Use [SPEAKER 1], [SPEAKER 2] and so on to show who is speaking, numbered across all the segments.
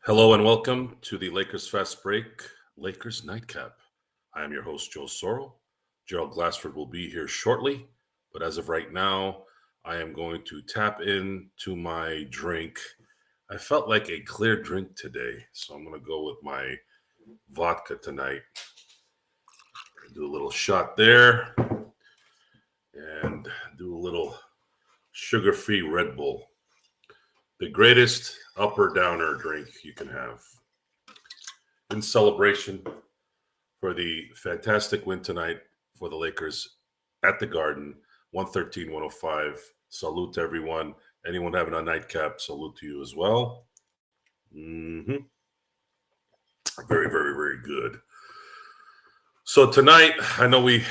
[SPEAKER 1] Hello and welcome to the Lakers Fast Break Lakers Nightcap. I am your host, Joe Soro. Gerald Glassford will be here shortly, but as of right now, I am going to tap into my drink. I felt like a clear drink today, so I'm going to go with my vodka tonight. Do a little shot there and do a little sugar-free Red Bull. The greatest upper downer drink you can have. In celebration for the fantastic win tonight for the Lakers at the Garden, 113-105. Salute to everyone. Anyone having a nightcap, salute to you as well. Very, very, very good. So tonight, I know you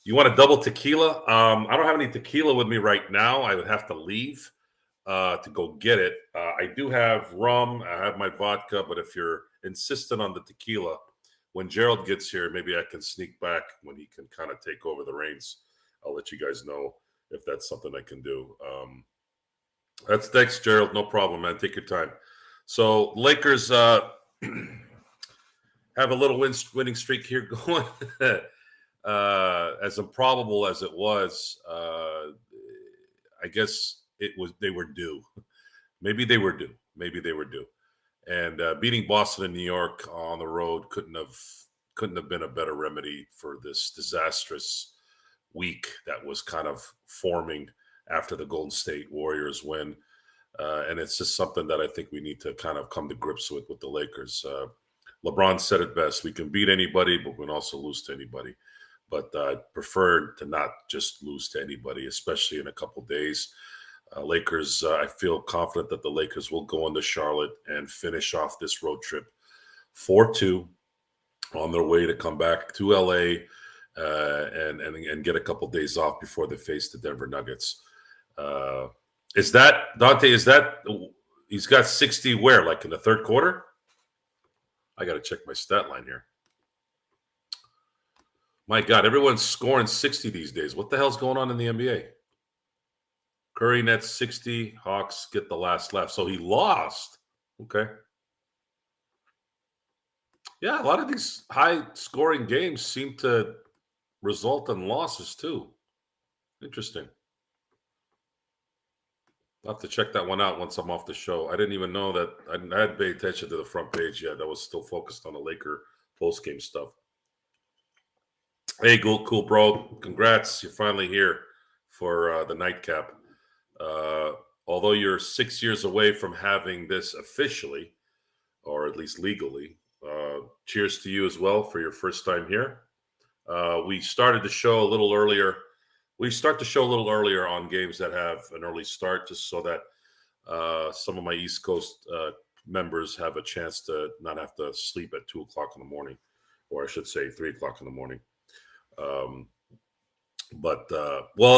[SPEAKER 1] want a double tequila? I don't have any tequila with me right now. I would have to leave to go get it. I do have rum. I have my vodka, but if you're insistent on the tequila, when Gerald gets here, maybe I can sneak back when he can kind of take over the reins. I'll let you guys know if that's something I can do. Thanks, Gerald. No problem, man. Take your time. So Lakers have a little winning streak here going. As improbable as it was, I guess they were due. Maybe they were due. And beating Boston and New York on the road couldn't have been a better remedy for this disastrous week that was kind of forming after the Golden State Warriors win. And it's just something that I think we need to kind of come to grips with the Lakers. LeBron said it best. We can beat anybody, but we can also lose to anybody. But I prefer to not just lose to anybody, especially in a couple days. Lakers, I feel confident that the Lakers will go into Charlotte and finish off this road trip 4-2 on their way to come back to LA and get a couple days off before they face the Denver Nuggets. Is that, Dante, he's got 60 where, like in the third quarter? I got to check my stat line here. My God, everyone's scoring 60 these days. What the hell's going on in the NBA? Curry nets 60. Hawks get the last laugh. So he lost. Okay. Yeah, a lot of these high-scoring games seem to result in losses too. Interesting. I'll have to check that one out once I'm off the show. I didn't even know that. I hadn't paid attention to the front page yet. I was still focused on the Laker post-game stuff. Hey, cool, bro. Congrats. You're finally here for the nightcap. Although you're 6 years away from having this officially, or at least legally, cheers to you as well for your first time here. We started the show a little earlier. We start the show a little earlier on games that have an early start, just so that some of my East Coast members have a chance to not have to sleep at 2 o'clock in the morning, or I should say 3 o'clock in the morning. Well,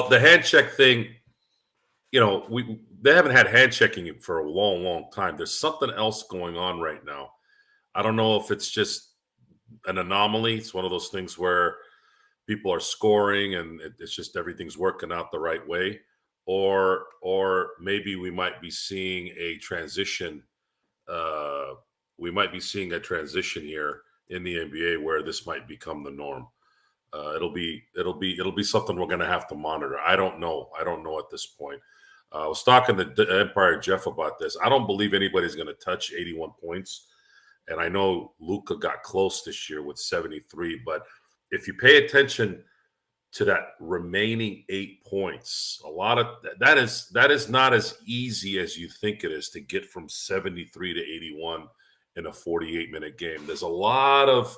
[SPEAKER 1] the hand check thing, they haven't had hand checking for a long, long time. There's something else going on right now. I don't know if it's just an anomaly. It's one of those things where people are scoring and it's just everything's working out the right way, or maybe we might be seeing a transition. We might be seeing a transition here in the NBA where this might become the norm. It'll be something we're going to have to monitor. I don't know at this point. I was talking to Empire Jeff about this. I don't believe anybody's going to touch 81 points. And I know Luka got close this year with 73. But if you pay attention to that remaining 8 points, a lot of that is not as easy as you think it is to get from 73 to 81 in a 48-minute game. There's a lot of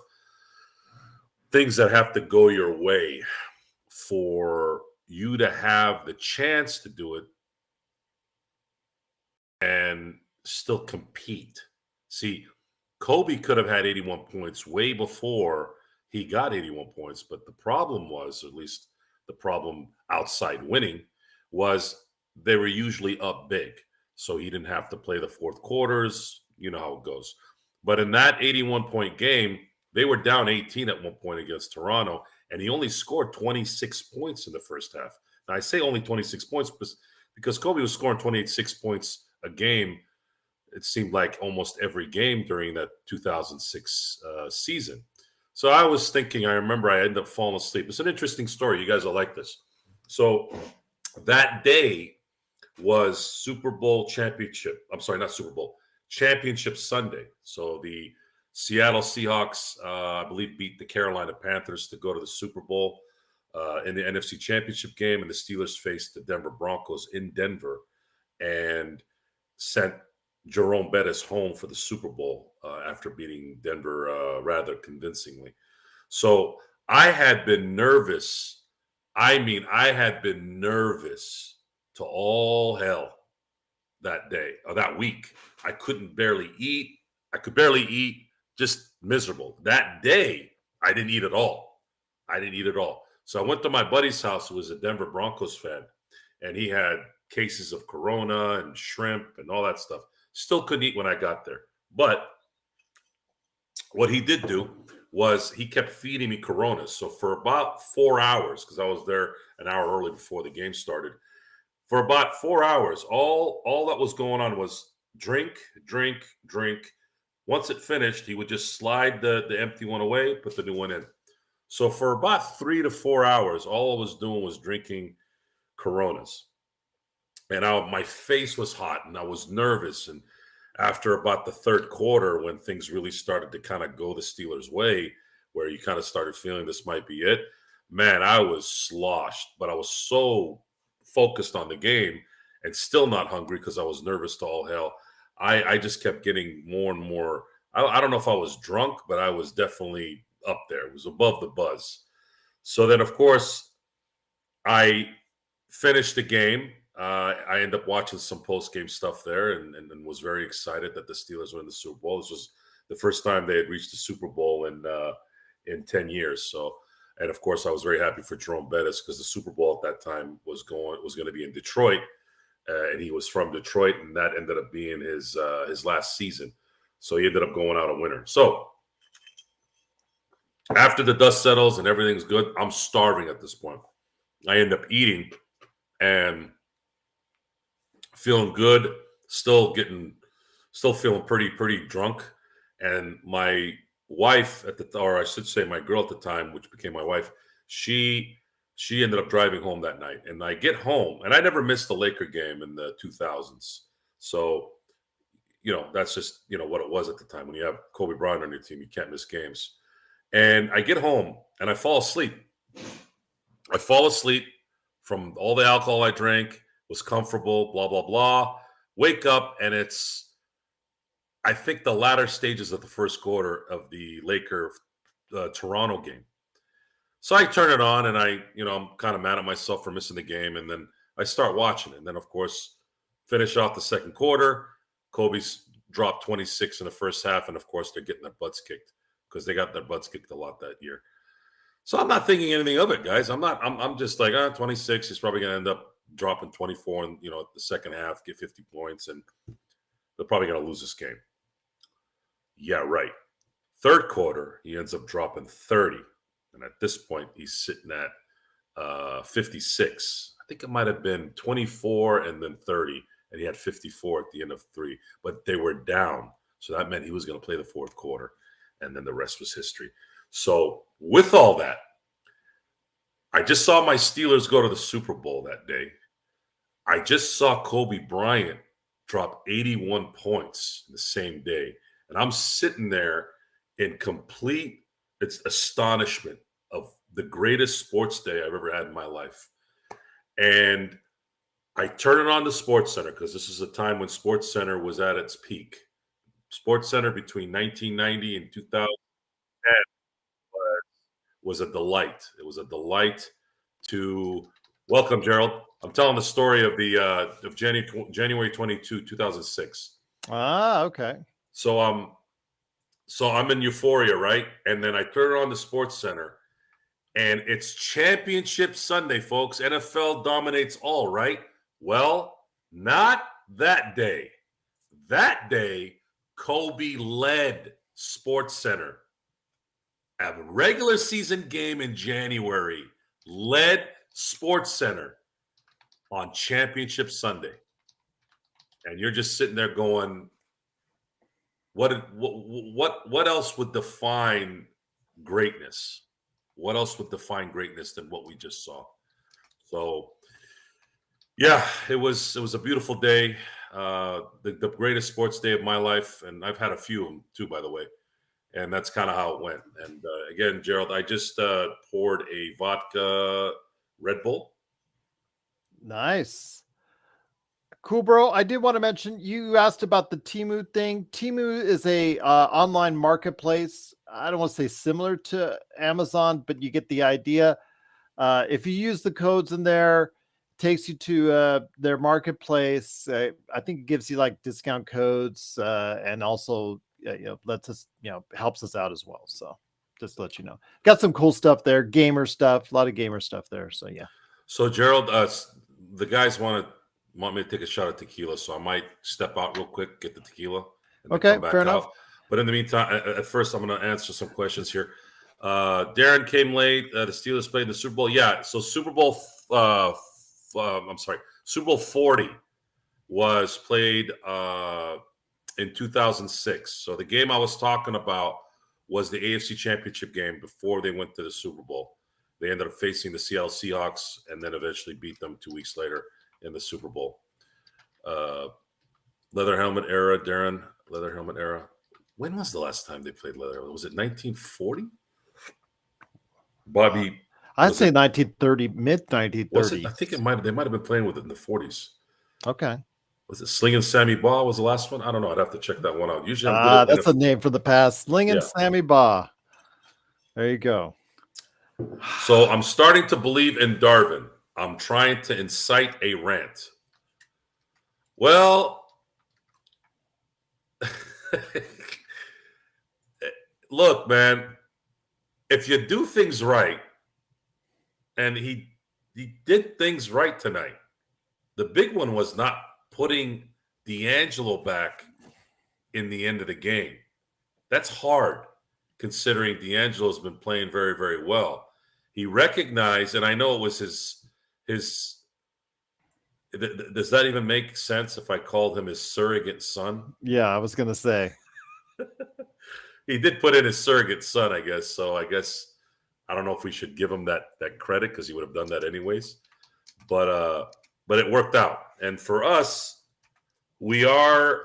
[SPEAKER 1] things that have to go your way for you to have the chance to do it and still compete. See, Kobe could have had 81 points way before he got 81 points, but the problem was, at least the problem outside winning, was they were usually up big. So he didn't have to play the fourth quarters. You know how it goes. But in that 81-point game, they were down 18 at one point against Toronto, and he only scored 26 points in the first half. Now, I say only 26 points because Kobe was scoring 26 points a game it seemed like almost every game during that 2006 season. So I was thinking, I remember I ended up falling asleep. It's an interesting story. You guys will like this. So that day was Super Bowl championship. I'm sorry, not Super Bowl, championship Sunday. So the Seattle Seahawks, I believe, beat the Carolina Panthers to go to the Super Bowl in the NFC Championship game, and the Steelers faced the Denver Broncos in Denver and sent Jerome Bettis home for the Super Bowl after beating Denver rather convincingly. So I had been nervous. I mean, I had been nervous to all hell that day or that week. I couldn't barely eat. I could barely eat, just miserable. That day, I didn't eat at all. I didn't eat at all. So I went to my buddy's house, who was a Denver Broncos fan, and he had cases of Corona and shrimp and all that stuff. Still couldn't eat when I got there. But what he did do was he kept feeding me Coronas. So for about 4 hours, because I was there an hour early before the game started, for about 4 hours, all that was going on was drink, drink, drink. Once it finished, he would just slide the empty one away, put the new one in. So for about 3 to 4 hours, all I was doing was drinking Coronas. And my face was hot and I was nervous. And after about the third quarter, when things really started to kind of go the Steelers' way, where you kind of started feeling this might be it, man, I was sloshed. But I was so focused on the game and still not hungry because I was nervous to all hell. I just kept getting more and more. I don't know if I was drunk, but I was definitely up there. It was above the buzz. So then, of course, I finished the game. I ended up watching some post-game stuff there and was very excited that the Steelers were in the Super Bowl. This was the first time they had reached the Super Bowl in 10 years. So, and of course, I was very happy for Jerome Bettis because the Super Bowl at that time was going to be in Detroit, and he was from Detroit, and that ended up being his last season. So he ended up going out a winner. So after the dust settles and everything's good, I'm starving at this point. I end up eating and feeling good, still feeling pretty drunk. And my wife or I should say my girl at the time, which became my wife, she ended up driving home that night. And I get home, and I never missed the Laker game in the 2000s. So, that's just, what it was at the time. When you have Kobe Bryant on your team, you can't miss games. And I get home and I fall asleep. I fall asleep from all the alcohol I drank, was comfortable, blah, blah, blah. Wake up, and it's, I think, the latter stages of the first quarter of the Laker-Toronto game. So I turn it on, and I'm kind of mad at myself for missing the game, and then I start watching it. And then, of course, finish off the second quarter. Kobe's dropped 26 in the first half, and, of course, they're getting their butts kicked because they got their butts kicked a lot that year. So I'm not thinking anything of it, guys. I'm just like, 26. He's probably going to end up dropping 24 in, the second half, get 50 points, and they're probably going to lose this game. Yeah, right. Third quarter, he ends up dropping 30. And at this point, he's sitting at 56. I think it might have been 24 and then 30, and he had 54 at the end of 3. But they were down, so that meant he was going to play the fourth quarter, and then the rest was history. So with all that, I just saw my Steelers go to the Super Bowl that day. I just saw Kobe Bryant drop 81 points the same day. And I'm sitting there in complete astonishment of the greatest sports day I've ever had in my life. And I turn it on to SportsCenter because this is a time when SportsCenter was at its peak. SportsCenter between 1990 and 2010 was a delight. It was a delight to welcome Gerald. I'm telling the story of the of January 22, 2006.
[SPEAKER 2] Ah, okay.
[SPEAKER 1] So I'm in euphoria, right? And then I turn it on the SportsCenter, and it's Championship Sunday, folks. NFL dominates all, right? Well, not that day. That day, Kobe led SportsCenter. A regular season game in January, led SportsCenter on Championship Sunday. And you're just sitting there going, what else would define greatness? What else would define greatness than what we just saw? So yeah, it was a beautiful day. The greatest sports day of my life, and I've had a few of them too, by the way. And that's kind of how it went. And again, Gerald, I just poured a vodka Red Bull.
[SPEAKER 2] Nice. Cool, bro. I did want to mention, you asked about the Temu thing. Temu is a online marketplace. I don't want to say similar to Amazon, but you get the idea. If you use the codes in there, it takes you to their marketplace. I think it gives you like discount codes and also lets us, helps us out as well. So just to let you know, got some cool stuff there, gamer stuff, a lot of gamer stuff there. So yeah.
[SPEAKER 1] So Gerald, the guys want me to take a shot of tequila, so I might step out real quick, get the tequila, and then come back
[SPEAKER 2] fair
[SPEAKER 1] out.
[SPEAKER 2] enough.
[SPEAKER 1] But in the meantime, at first, I'm going to answer some questions here. Darren came late. The Steelers played in the Super Bowl. Yeah, so Super Bowl 40 was played in 2006. So the game I was talking about was the AFC Championship game before they went to the Super Bowl. They ended up facing the Seattle Seahawks and then eventually beat them 2 weeks later in the Super Bowl. Leather helmet era, Darren. Leather helmet era. When was the last time they played leather helmet? Was it 1940? Bobby,
[SPEAKER 2] I'd say 1930, mid 1930s.
[SPEAKER 1] I think they might have been playing with it in the 40s.
[SPEAKER 2] Okay.
[SPEAKER 1] Was it Slingin' Sammy Baugh was the last one? I don't know. I'd have to check that one out. Usually,
[SPEAKER 2] that's a name for the past. Slingin' Sammy Baugh. There you go.
[SPEAKER 1] So I'm starting to believe in Darwin. I'm trying to incite a rant. Well, look, man, if you do things right, and he did things right tonight. The big one was not putting D'Angelo back in the end of the game. That's hard, considering D'Angelo's been playing very, very well. He recognized, and I know it was his. Does that even make sense if I called him his surrogate son?
[SPEAKER 2] Yeah, I was going to say.
[SPEAKER 1] He did put in his surrogate son, I guess. So I guess I don't know if we should give him that credit because he would have done that anyways. But it worked out. And for us, we are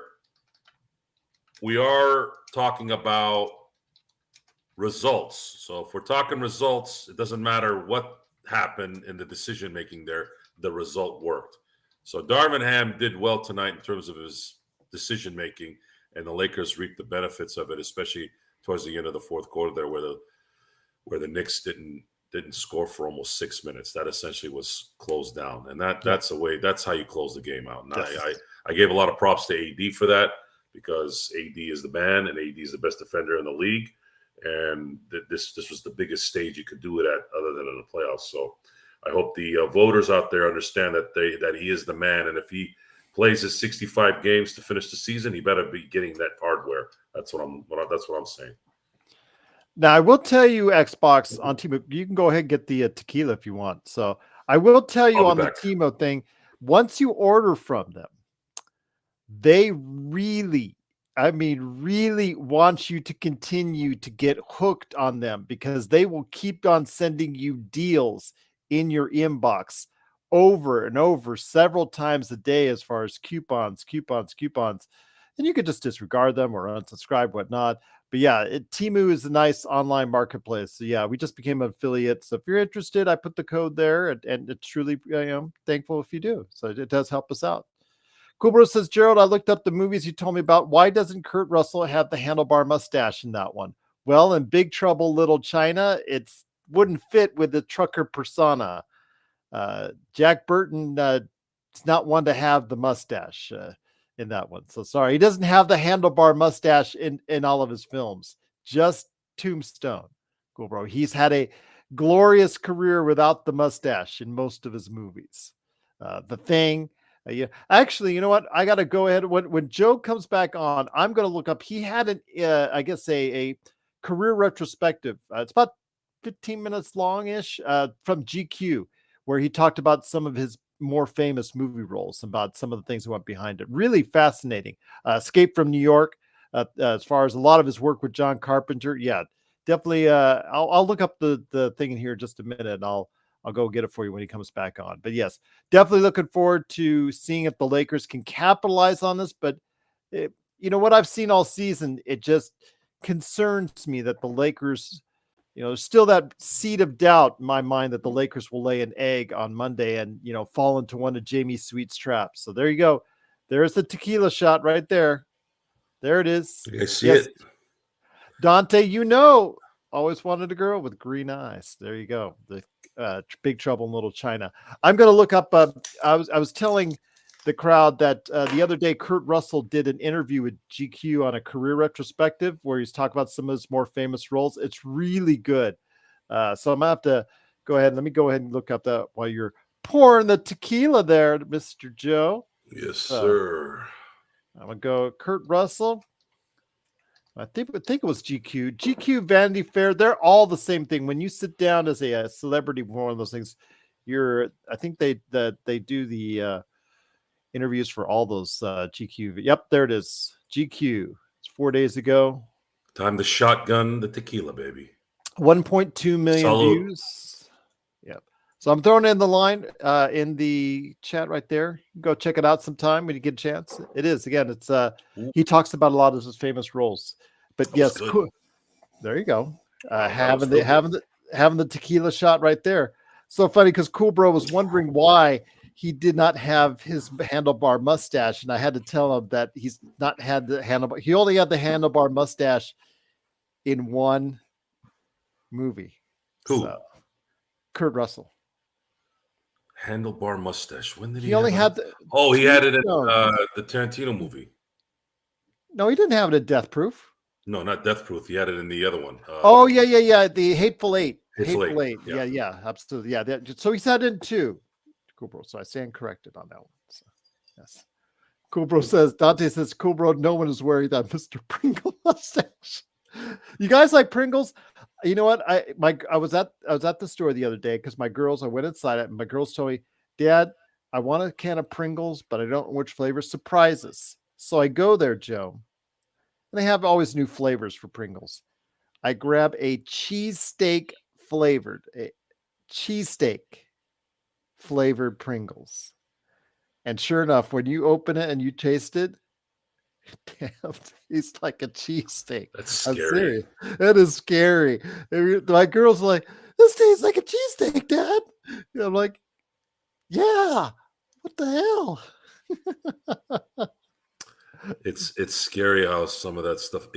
[SPEAKER 1] talking about results. So if we're talking results, it doesn't matter what happened in the decision making there, the result worked. So Darvin Ham did well tonight in terms of his decision making, and the Lakers reaped the benefits of it, especially towards the end of the fourth quarter there, where the Knicks didn't score for almost 6 minutes. That essentially was closed down, and that's how you close the game out. And yes. I gave a lot of props to AD for that, because AD is the man, and AD is the best defender in the league. And this was the biggest stage you could do it at, other than in the playoffs. So I hope the voters out there understand that he is the man, and if he plays his 65 games to finish the season, he better be getting that hardware. That's what I'm saying.
[SPEAKER 2] Now I will tell you, Xbox on Timo, you can go ahead and get the tequila if you want. So I will tell you on the Timo thing, once you order from them, they really want you to continue to get hooked on them, because they will keep on sending you deals in your inbox over and over several times a day, as far as coupons. And you could just disregard them or unsubscribe, whatnot. But yeah, Temu is a nice online marketplace. So yeah, we just became an affiliate. So if you're interested, I put the code there, and it's truly, thankful if you do. So it does help us out. Kubro says, Gerald, I looked up the movies you told me about. Why doesn't Kurt Russell have the handlebar mustache in that one? Well, in Big Trouble Little China, it wouldn't fit with the trucker persona. Jack Burton is not one to have the mustache in that one. So sorry, he doesn't have the handlebar mustache in all of his films. Just Tombstone. Cool, bro. He's had a glorious career without the mustache in most of his movies. The Thing. Yeah, actually, you know what? I got to go ahead. When Joe comes back on, I'm going to look up. He had a career retrospective. It's about 15 minutes long-ish from GQ, where he talked about some of his more famous movie roles, about some of the things that went behind it. Really fascinating. Escape from New York. as far as a lot of his work with John Carpenter. Yeah, definitely. I'll look up the thing in here in just a minute, and I'll go get it for you when he comes back on. But yes, definitely looking forward to seeing if the Lakers can capitalize on this. But what I've seen all season, it just concerns me that the Lakers, there's still that seed of doubt in my mind that the Lakers will lay an egg on Monday and, fall into one of Jamie Sweet's traps. So there you go. There's the tequila shot right there. There it is.
[SPEAKER 1] I see it.
[SPEAKER 2] Dante, always wanted a girl with green eyes. There you go. The Big Trouble in Little China. I'm going to look up. I was telling the crowd that the other day, Kurt Russell did an interview with GQ on a career retrospective where he's talking about some of his more famous roles. It's really good. So I'm going to have to go ahead. Let me go ahead and look up that while you're pouring the tequila there, Mr. Joe.
[SPEAKER 1] Yes, sir.
[SPEAKER 2] I'm going to go Kurt Russell. I think it was GQ. GQ, Vanity Fair, they're all the same thing. When you sit down as a celebrity for one of those things, I think they do the interviews for all those GQ. Yep, there it is. GQ. It's 4 days ago.
[SPEAKER 1] Time to shotgun the tequila, baby.
[SPEAKER 2] 1.2 million
[SPEAKER 1] Salud.
[SPEAKER 2] views. Yep. So I'm throwing in the line in the chat right there. Go check it out sometime when you get a chance. It is, again, it's he talks about a lot of his famous roles. But yes, cool. There you go. Having the tequila shot right there. So funny because Cool Bro was wondering why he did not have his handlebar mustache, and I had to tell him that he's not had the handlebar. He only had the handlebar mustache in one movie.
[SPEAKER 1] Who?
[SPEAKER 2] So, Kurt Russell.
[SPEAKER 1] Handlebar mustache. When did
[SPEAKER 2] he only had the?
[SPEAKER 1] Oh, he had it in the Tarantino movie.
[SPEAKER 2] No, he didn't have it in Death Proof.
[SPEAKER 1] No, not Death Proof. He had it in the other one.
[SPEAKER 2] Yeah. The Hateful Eight. Hateful Eight. Yeah, absolutely. Yeah. So he's had it in two. Cool Bro. So I stand corrected on that one. So, yes. Cool Bro says, Dante says, Cool Bro, no one is worried that Mr. Pringle mustache. You guys like Pringles? You know what? I was at the store the other day because I went inside it and my girls told me, Dad, I want a can of Pringles, but I don't know which flavor. Surprises. So I go there, Joe. And they have always new flavors for Pringles. I grab a cheesesteak flavored Pringles. And sure enough, when you open it and you taste it, damn, it tastes like a cheesesteak.
[SPEAKER 1] That's scary.
[SPEAKER 2] That is scary. My girls are like, this tastes like a cheesesteak, Dad. I'm like, yeah, what the hell?
[SPEAKER 1] It's scary how some of that stuff.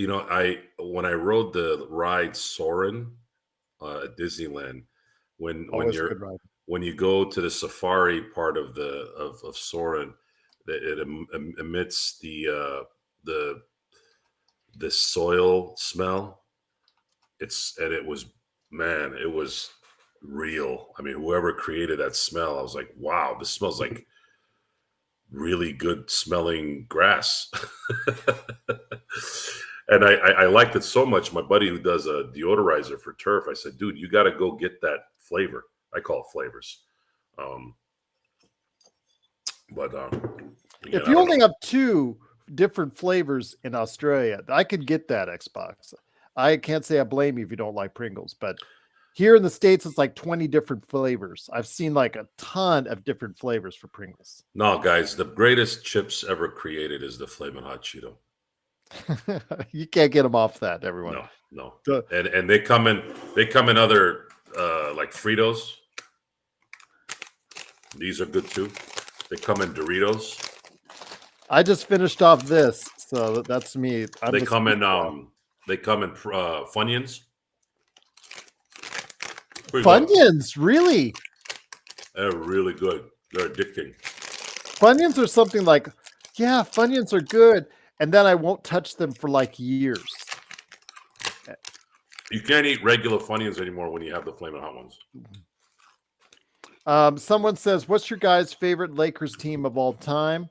[SPEAKER 1] When I rode the ride Soarin' at Disneyland, when you go to the safari part of Soarin', it emits the soil smell. It was real. I mean, whoever created that smell, I was like, wow, this smells like really good smelling grass. And I liked it so much. My buddy who does a deodorizer for turf, I said, dude, you got to go get that flavor. I call it flavors.
[SPEAKER 2] If you only have two different flavors in Australia, I could get that Xbox. I can't say I blame you if you don't like Pringles, but here in the States, it's like 20 different flavors. I've seen like a ton of different flavors for Pringles.
[SPEAKER 1] No, guys, the greatest chips ever created is the Flamin' Hot Cheeto.
[SPEAKER 2] You can't get them off that, everyone.
[SPEAKER 1] No. And they come in other like Fritos. These are good too. They come in Doritos.
[SPEAKER 2] I just finished off this, so that's me.
[SPEAKER 1] They come in Funyuns.
[SPEAKER 2] Funyuns, really?
[SPEAKER 1] They're really good. They're addicting.
[SPEAKER 2] Funyuns are something like, yeah, Funyuns are good, and then I won't touch them for like years.
[SPEAKER 1] You can't eat regular Funyuns anymore when you have the Flamin' Hot ones.
[SPEAKER 2] Someone says, what's your guys' favorite Lakers team of all time?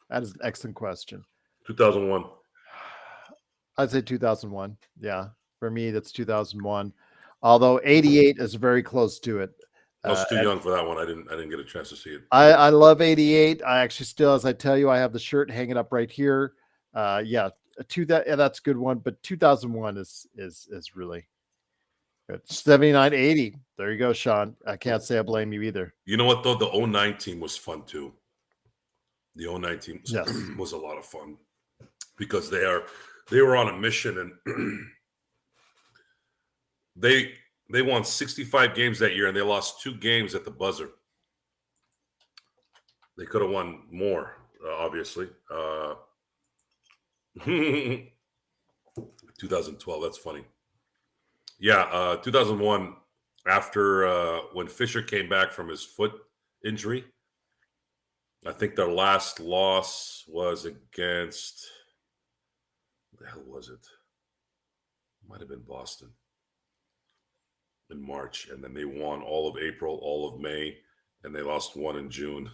[SPEAKER 2] That is an excellent question.
[SPEAKER 1] 2001.
[SPEAKER 2] I'd say 2001. Yeah, for me, that's 2001. Although 88 is very close to it.
[SPEAKER 1] I was too young for that one. I didn't get a chance to see it.
[SPEAKER 2] I love 88. I actually still, as I tell you, I have the shirt hanging up right here. Yeah, that's a good one. But 2001 is really good. 79-80. There you go, Sean. I can't say I blame you either.
[SPEAKER 1] You know what, though? The 09 team was fun, too. The 09 team
[SPEAKER 2] Yes.
[SPEAKER 1] was a lot of fun because they were on a mission, and they won 65 games that year, and they lost 2 games at the buzzer. They could have won more, obviously. 2012, that's funny. Yeah, 2001, after when Fisher came back from his foot injury, I think their last loss was against, what the hell was it? Might have been Boston in March, and then they won all of April, all of May, and they lost 1 in June.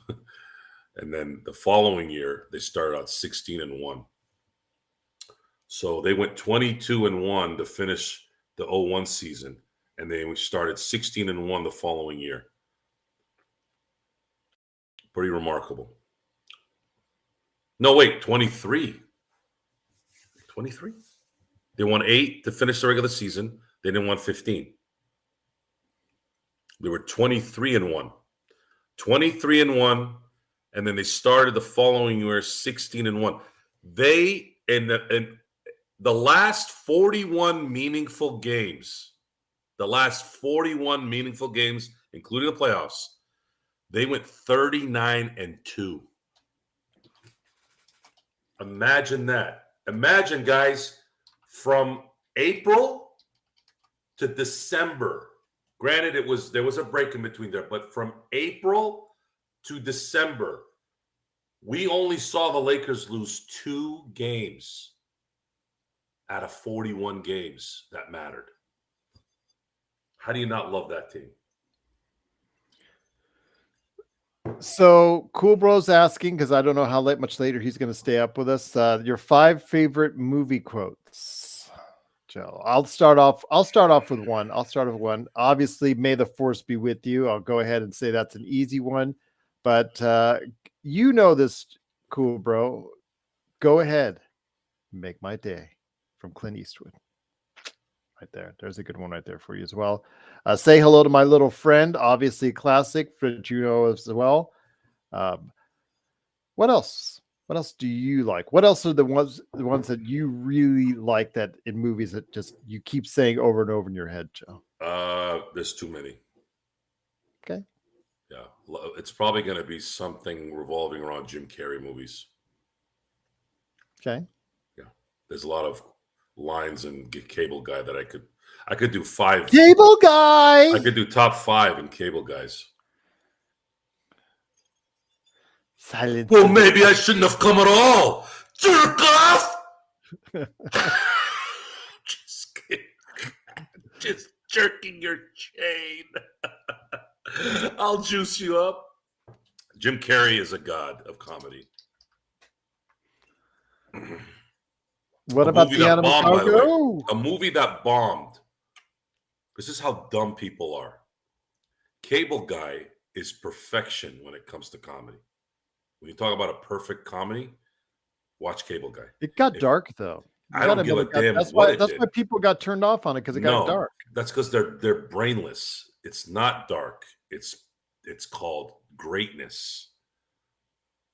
[SPEAKER 1] And then the following year, they started out 16-1. So they went 22-1 to finish the 01 season, and then we started 16-1 the following year. Pretty remarkable. No, wait, 23. 23? They won 8 to finish the regular season. They didn't win 15. They were 23-1. 23-1, and then they started the following year 16-1. They, in the last 41 meaningful games, including the playoffs, they went 39-2. Imagine that. Imagine, guys, from April to December. Granted, there was a break in between there, but from April to December, we only saw the Lakers lose 2 games out of 41 games that mattered. How do you not love that team?
[SPEAKER 2] So Cool Bro's asking, because I don't know how much later he's going to stay up with us. Your 5 favorite movie quotes, Joe. I'll start off with one. Obviously, "May the Force be with you." I'll go ahead and say that's an easy one, but you know this, Cool Bro. Go ahead, "Make my day," from Clint Eastwood. Right there. There's a good one right there for you as well. "Say hello to my little friend." Obviously, a classic for Juno as well. What else? What else do you like? What else are the ones that you really like that in movies that just you keep saying over and over in your head, Joe?
[SPEAKER 1] There's too many.
[SPEAKER 2] Okay.
[SPEAKER 1] Yeah, it's probably going to be something revolving around Jim Carrey movies.
[SPEAKER 2] Okay.
[SPEAKER 1] Yeah, there's a lot of lines in Cable Guy that I could do 5.
[SPEAKER 2] Cable Guy.
[SPEAKER 1] I could do top 5 in Cable Guys.
[SPEAKER 2] Silence.
[SPEAKER 1] Well, maybe I shouldn't have come at all. Jerk off. Just kidding. Just jerking your chain. I'll juice you up. Jim Carrey is a god of comedy.
[SPEAKER 2] What about the Animal Cargo?
[SPEAKER 1] A movie that bombed. This is how dumb people are. Cable Guy is perfection when it comes to comedy. When you talk about a perfect comedy, watch Cable Guy.
[SPEAKER 2] It got dark though.
[SPEAKER 1] I don't give a damn.
[SPEAKER 2] That's why people got turned off on it, because it got dark.
[SPEAKER 1] That's because they're brainless. It's not dark. It's called greatness,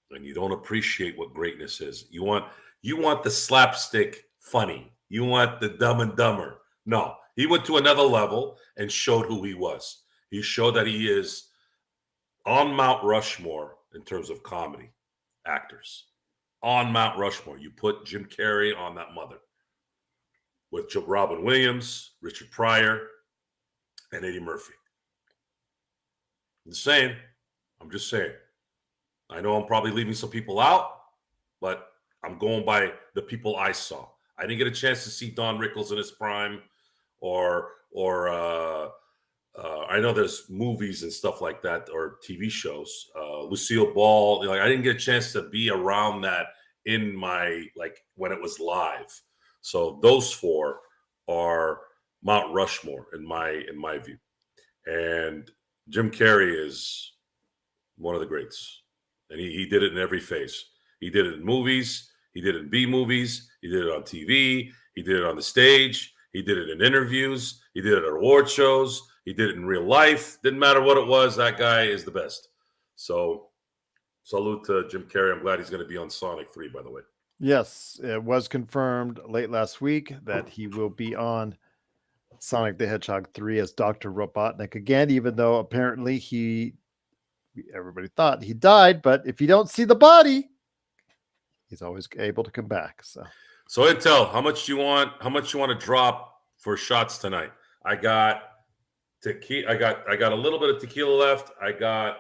[SPEAKER 1] and you don't appreciate what greatness is. You want the slapstick funny. You want the Dumb and Dumber. No, he went to another level and showed who he was. He showed that he is on Mount Rushmore in terms of comedy actors. On Mount Rushmore, you put Jim Carrey on that mother with Robin Williams, Richard Pryor, and Eddie Murphy. I'm just saying. I know I'm probably leaving some people out, but I'm going by the people I saw. I didn't get a chance to see Don Rickles in his prime, or I know there's movies and stuff like that, or TV shows. Lucille Ball. I didn't get a chance to be around that in my when it was live. So those 4 are Mount Rushmore in my view. And Jim Carrey is one of the greats, and he did it in every phase. He did it in movies. He did it in B movies. He did it on TV. He did it on the stage. He did it in interviews. He did it at award shows. He did it in real life. Didn't matter what it was. That guy is the best. So salute to Jim Carrey. I'm glad he's going to be on Sonic 3, by the way.
[SPEAKER 2] Yes, it was confirmed late last week that he will be on Sonic the Hedgehog 3 as Dr. Robotnik again, even though apparently everybody thought he died, but if you don't see the body, he's always able to come back. So
[SPEAKER 1] Intel, how much you want to drop for shots tonight? I got tequila. I got a little bit of tequila left. I got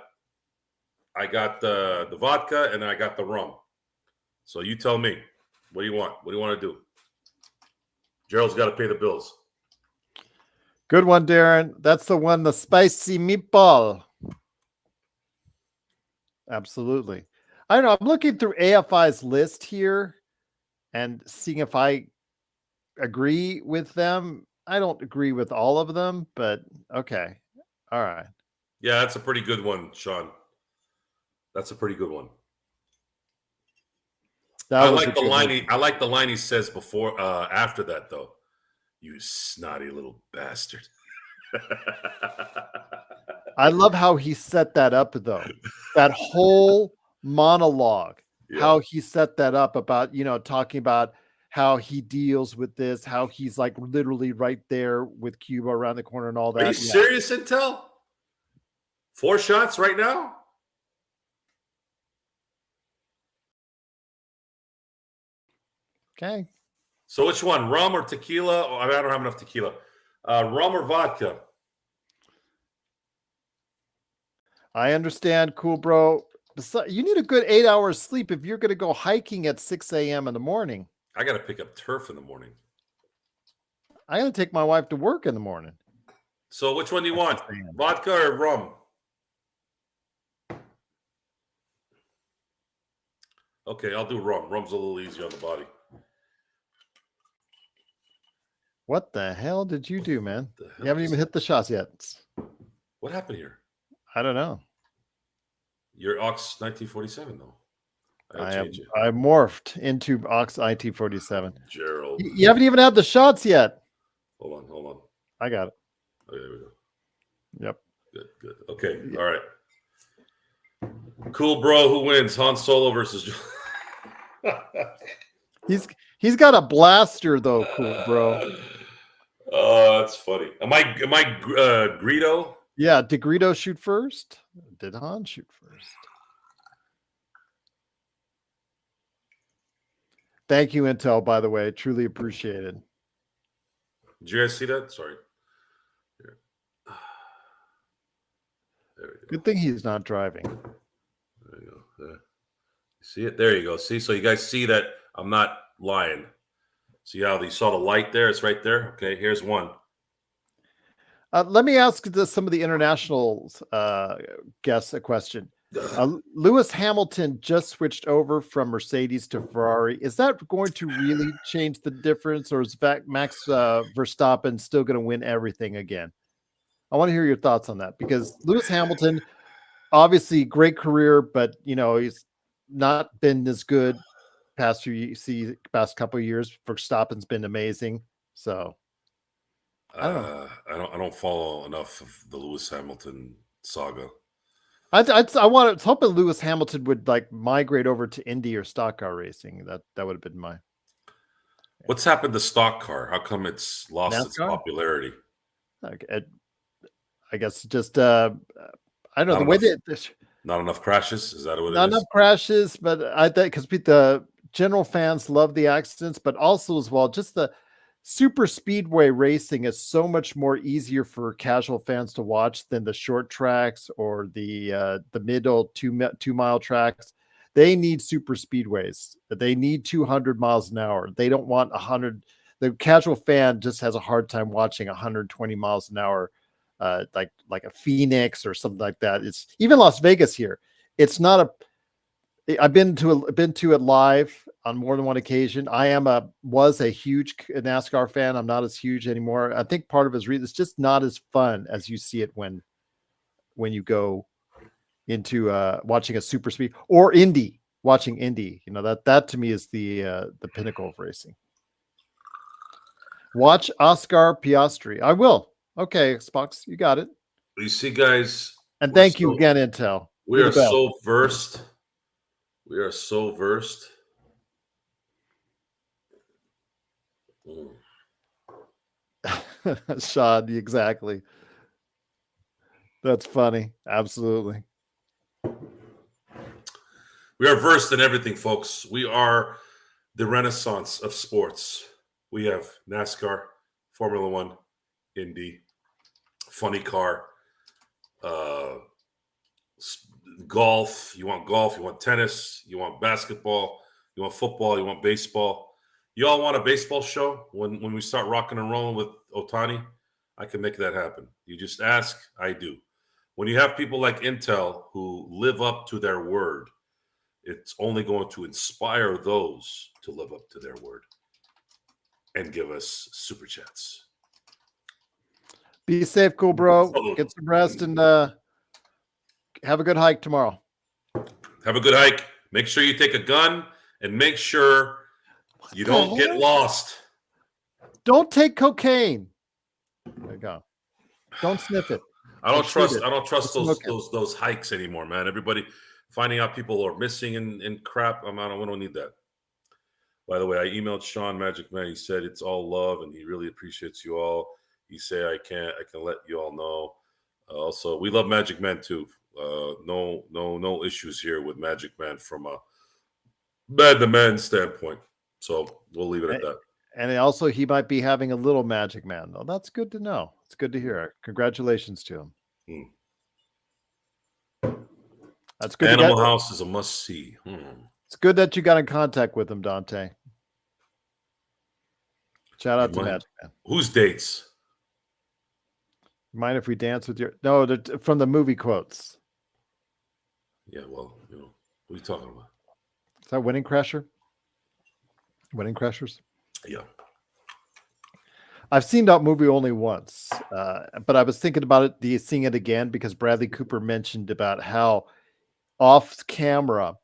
[SPEAKER 1] the vodka, and then I got the rum. So you tell me, what do you want? What do you want to do? Gerald's got to pay the bills.
[SPEAKER 2] Good one, Darren. That's the one, the spicy meatball. Absolutely. I don't know. I'm looking through AFI's list here and seeing if I agree with them. I don't agree with all of them, but okay. All right.
[SPEAKER 1] Yeah, that's a pretty good one, Sean. That's a pretty good one. I like the line he says before, after that, though. You snotty little bastard.
[SPEAKER 2] I love how he set that up, though. That whole monologue, how he set that up about, talking about how he deals with this, how he's like literally right there with Cuba around the corner and all that.
[SPEAKER 1] Are you serious, Intel? 4 shots right now?
[SPEAKER 2] Okay.
[SPEAKER 1] So which one, rum or tequila? I don't have enough tequila. Rum or vodka?
[SPEAKER 2] I understand, cool bro. You need a good 8 hours sleep if you're going to go hiking at 6 a.m. in the morning.
[SPEAKER 1] I got to pick up turf in the morning.
[SPEAKER 2] I got to take my wife to work in the morning.
[SPEAKER 1] So which one do you want? Vodka or rum? Okay, I'll do rum. Rum's a little easier on the body.
[SPEAKER 2] What the hell did you do, man? You haven't even hit the shots yet.
[SPEAKER 1] What happened here?
[SPEAKER 2] I don't know.
[SPEAKER 1] You're Ox 1947, though.
[SPEAKER 2] I morphed into Ox 1947.
[SPEAKER 1] Gerald.
[SPEAKER 2] You haven't even had the shots yet.
[SPEAKER 1] Hold on.
[SPEAKER 2] I got it.
[SPEAKER 1] Okay, there we go.
[SPEAKER 2] Yep.
[SPEAKER 1] Good. Okay, all right. Cool, bro. Who wins? Han Solo versus
[SPEAKER 2] He's got a blaster though, cool, bro.
[SPEAKER 1] Oh, that's funny. Am I Greedo?
[SPEAKER 2] Yeah, did Greedo shoot first? Did Han shoot first? Thank you, Intel, by the way. Truly appreciated.
[SPEAKER 1] Did you guys see that? Sorry. Here. There we go.
[SPEAKER 2] Good thing he's not driving.
[SPEAKER 1] There you go. There. You see it? There you go. See? So you guys see that I'm not lying. See how you saw the light there? It's right there. Okay, here's one.
[SPEAKER 2] Let me ask some of the international guests a question. Lewis Hamilton just switched over from Mercedes to Ferrari. Is that going to really change the difference, or is Max Verstappen still going to win everything again? I want to hear your thoughts on that, because Lewis Hamilton, obviously great career, but he's not been as good past couple of years. Verstappen's been amazing. So I don't know.
[SPEAKER 1] I don't follow enough of the Lewis Hamilton saga.
[SPEAKER 2] I was hoping Lewis Hamilton would migrate over to Indy or stock car racing. That would have been my.
[SPEAKER 1] What's happened to stock car? How come it's lost its popularity?
[SPEAKER 2] I guess just I don't know, the way that
[SPEAKER 1] not enough crashes. Is that what it is?
[SPEAKER 2] Not enough crashes, but I think because the general fans love the accidents, but also as well, just the super speedway racing is so much more easier for casual fans to watch than the short tracks or the middle 2 mile tracks. They need super speedways. They need 200 miles an hour. They don't want 100. The casual fan just has a hard time watching 120 miles an hour, like a Phoenix or something like that. It's even Las Vegas here. It's not I've been to it live on more than one occasion. I was a huge NASCAR fan. I'm not as huge anymore. I think part of his reason, it's just not as fun as you see it when you go into watching a super speed or Indy. watching Indy. That to me is the pinnacle of racing. Watch Oscar Piastri. I will. Okay, Spox, you got it.
[SPEAKER 1] You see, guys,
[SPEAKER 2] and thank you again, Intel.
[SPEAKER 1] We are so versed. We are so versed.
[SPEAKER 2] Shad, exactly. That's funny. Absolutely.
[SPEAKER 1] We are versed in everything, folks. We are the renaissance of sports. We have NASCAR, Formula One, Indy, funny car, golf. You want tennis, you want basketball, you want football, you want baseball. You all want a baseball show when we start rocking and rolling with Ohtani? I can make that happen. You just ask, I do. When you have people like Intel who live up to their word, it's only going to inspire those to live up to their word and give us super chats.
[SPEAKER 2] Be safe, cool bro. Get some rest and have a good hike tomorrow.
[SPEAKER 1] Have a good hike. Make sure you take a gun and make sure you don't get lost.
[SPEAKER 2] Don't take cocaine. There you go. Don't sniff it.
[SPEAKER 1] I don't trust those hikes anymore, man. Everybody finding out people are missing and crap. We don't need that. By the way, I emailed Sean Magic Man. He said it's all love and he really appreciates you all. He said I can let you all know. Also, we love Magic Man too. No issues here with Magic Man from a man standpoint. So we'll leave it at that.
[SPEAKER 2] And also, he might be having a little Magic Man, though. That's good to know. It's good to hear. Congratulations to him. That's good.
[SPEAKER 1] Animal House is a must-see.
[SPEAKER 2] It's good that you got in contact with him, Dante. Shout out to Magic Man.
[SPEAKER 1] Whose dates?
[SPEAKER 2] Mind if we dance with your... No, from the movie quotes.
[SPEAKER 1] Yeah, well, what are you talking about?
[SPEAKER 2] Is that Wedding Crasher? Wedding Crashers?
[SPEAKER 1] Yeah.
[SPEAKER 2] I've seen that movie only once, but I was thinking about it, seeing it again, because Bradley Cooper mentioned about how off camera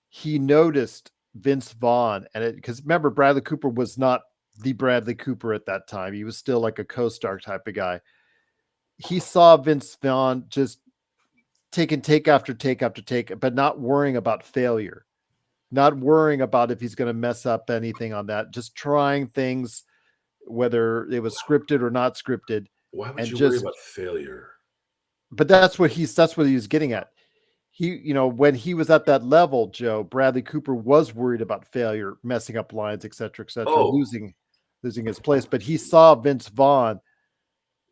[SPEAKER 2] he noticed Vince Vaughn, and because remember, Bradley Cooper was not the Bradley Cooper at that time. He was still like a co-star type of guy. He saw Vince Vaughn just taking take after take after take, but not worrying about failure, not worrying about if he's going to mess up anything on that, just trying things, whether it was scripted or not scripted.
[SPEAKER 1] Why would you worry about failure?
[SPEAKER 2] But that's what he was getting at. He, when he was at that level, Joe, Bradley Cooper was worried about failure, messing up lines, et cetera, losing his place. But he saw Vince Vaughn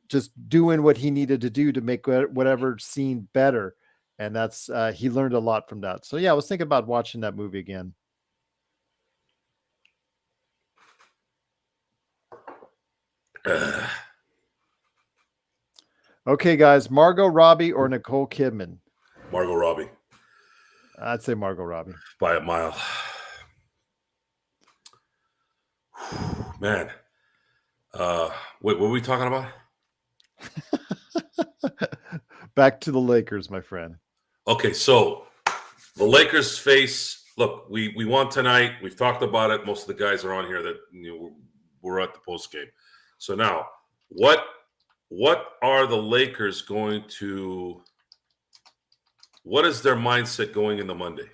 [SPEAKER 2] just doing what he needed to do to make whatever scene better. And that's, he learned a lot from that. So yeah, I was thinking about watching that movie again. Okay, guys, Margot Robbie or Nicole Kidman?
[SPEAKER 1] Margot Robbie.
[SPEAKER 2] I'd say Margot Robbie.
[SPEAKER 1] By a mile. Man. Wait, what were we talking about?
[SPEAKER 2] Back to the Lakers, my friend.
[SPEAKER 1] Okay, so the Lakers face, look, we won tonight. We've talked about it. Most of the guys are on here that we're at the post game. So now, what are the Lakers going to? What is their mindset going into Monday?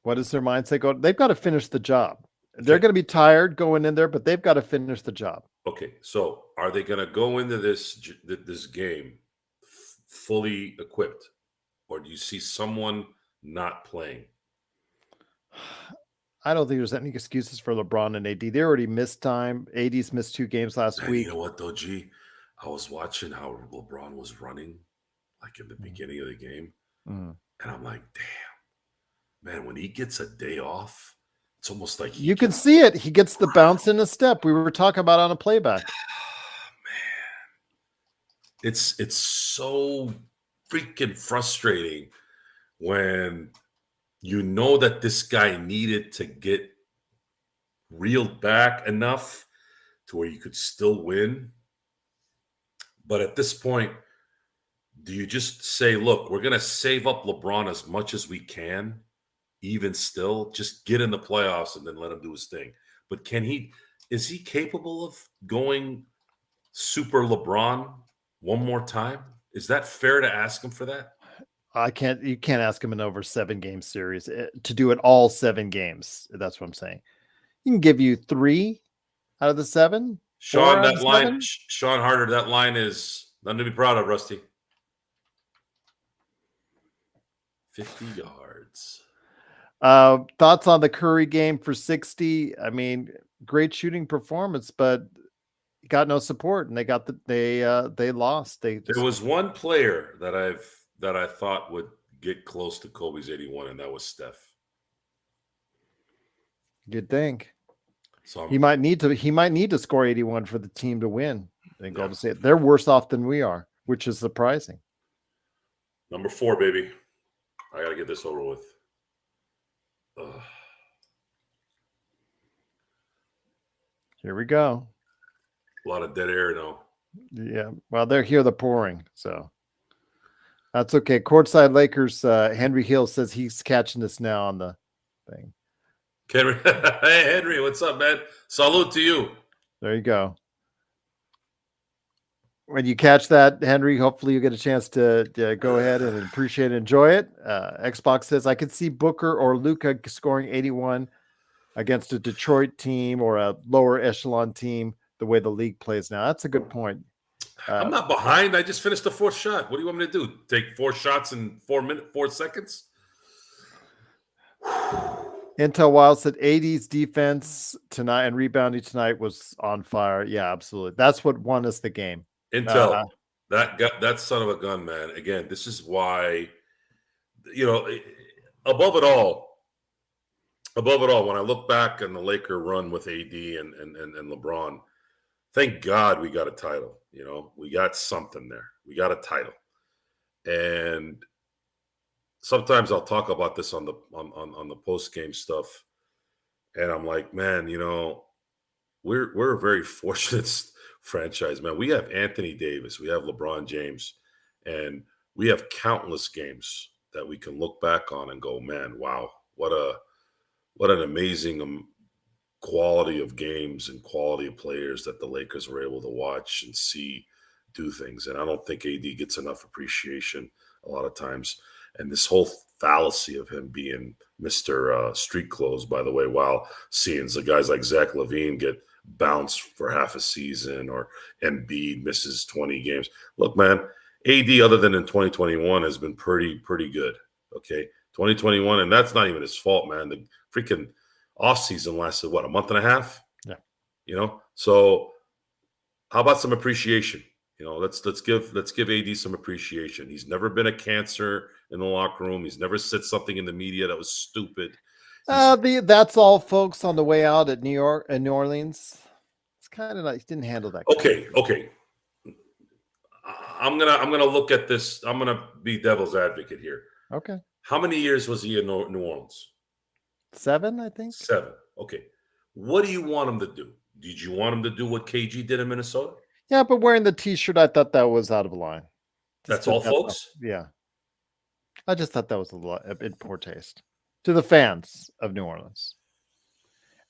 [SPEAKER 2] What is their mindset going? They've got to finish the job. They're going to be tired going in there, but they've got to finish the job.
[SPEAKER 1] Okay, so are they going to go into this game fully equipped, or do you see someone not playing?
[SPEAKER 2] I don't think there's any excuses for LeBron and AD. They already missed time. AD's missed 2 games last week.
[SPEAKER 1] You know what, though, G? I was watching how LeBron was running, like in the beginning of the game, and I'm like, damn, man, when he gets a day off, it's almost like
[SPEAKER 2] you can see it. He gets the bounce in a step. We were talking about on a playback.
[SPEAKER 1] Man, it's so freaking frustrating when you know that this guy needed to get reeled back enough to where you could still win. But at this point, Do you just say, look, we're going to save up LeBron as much as we can, even still, just get in the playoffs and then let him do his thing? But is he capable of going super LeBron one more time? Is that fair to ask him for that?
[SPEAKER 2] You can't ask him an over 7-game series to do it all 7 games. That's what I'm saying. He can give you 3 out of the 7. 4
[SPEAKER 1] Sean,
[SPEAKER 2] out of
[SPEAKER 1] that
[SPEAKER 2] the
[SPEAKER 1] line,
[SPEAKER 2] 7.
[SPEAKER 1] Sean Harder, that line is nothing to be proud of, Rusty. 50 yards.
[SPEAKER 2] Thoughts on the Curry game for 60? I mean, great shooting performance, but got no support, and they lost.
[SPEAKER 1] There was one player that I thought would get close to Kobe's 81, and that was Steph.
[SPEAKER 2] You'd think.
[SPEAKER 1] So
[SPEAKER 2] He might need to score 81 for the team to win. And go to say it. They're worse off than we are, which is surprising.
[SPEAKER 1] Number 4, baby. I got to get this over with. Ugh.
[SPEAKER 2] Here we go.
[SPEAKER 1] A lot of dead air now.
[SPEAKER 2] Yeah. Well, they're here, the pouring. So that's okay. Courtside Lakers, Henry Hill says he's catching this now on the thing.
[SPEAKER 1] Henry, hey, Henry, what's up, man? Salute to you.
[SPEAKER 2] There you go. When you catch that, Henry, hopefully you get a chance to go ahead and appreciate and enjoy it. Xbox says, I could see Booker or Luka scoring 81 against a Detroit team or a lower echelon team the way the league plays now. That's a good point.
[SPEAKER 1] I'm not behind. I just finished the 4th shot. What do you want me to do? Take 4 shots in 4 seconds?
[SPEAKER 2] Intel Wild said AD's defense tonight and rebounding tonight was on fire. Yeah, absolutely. That's what won us the game.
[SPEAKER 1] Intel, that son of a gun, man. Again, this is why, above it all, when I look back on the Laker run with AD and LeBron, thank God we got a title. We got something there. We got a title. And sometimes I'll talk about this on the post-game stuff. And I'm like, man, we're a very fortunate franchise, man. We have Anthony Davis, we have LeBron James, and we have countless games that we can look back on and go, man, wow, what an amazing quality of games and quality of players that the Lakers were able to watch and see do things. And I don't think AD gets enough appreciation a lot of times. And this whole fallacy of him being Mr. Street Clothes, by the way, while seeing the guys like Zach LaVine get bounced for half a season or Embiid misses 20 games. Look, man, AD, other than in 2021, has been pretty good. Okay, 2021, and that's not even his fault, man. The freaking offseason lasted, what, a month and a half?
[SPEAKER 2] Yeah.
[SPEAKER 1] So how about some appreciation? Let's give AD some appreciation. He's never been a cancer in the locker room. He's never said something in the media that was stupid.
[SPEAKER 2] That's all, folks, on the way out at New Orleans. It's kind of like he didn't handle that.
[SPEAKER 1] Okay. I'm gonna look at this. I'm gonna be devil's advocate here.
[SPEAKER 2] Okay.
[SPEAKER 1] How many years was he in New Orleans?
[SPEAKER 2] 7, I think.
[SPEAKER 1] 7. Okay. What do you want him to do? Did you want him to do what KG did in Minnesota?
[SPEAKER 2] Yeah, but wearing the T-shirt, I thought that was out of line.
[SPEAKER 1] That's all, folks?
[SPEAKER 2] Yeah. I just thought that was in poor taste to the fans of New Orleans.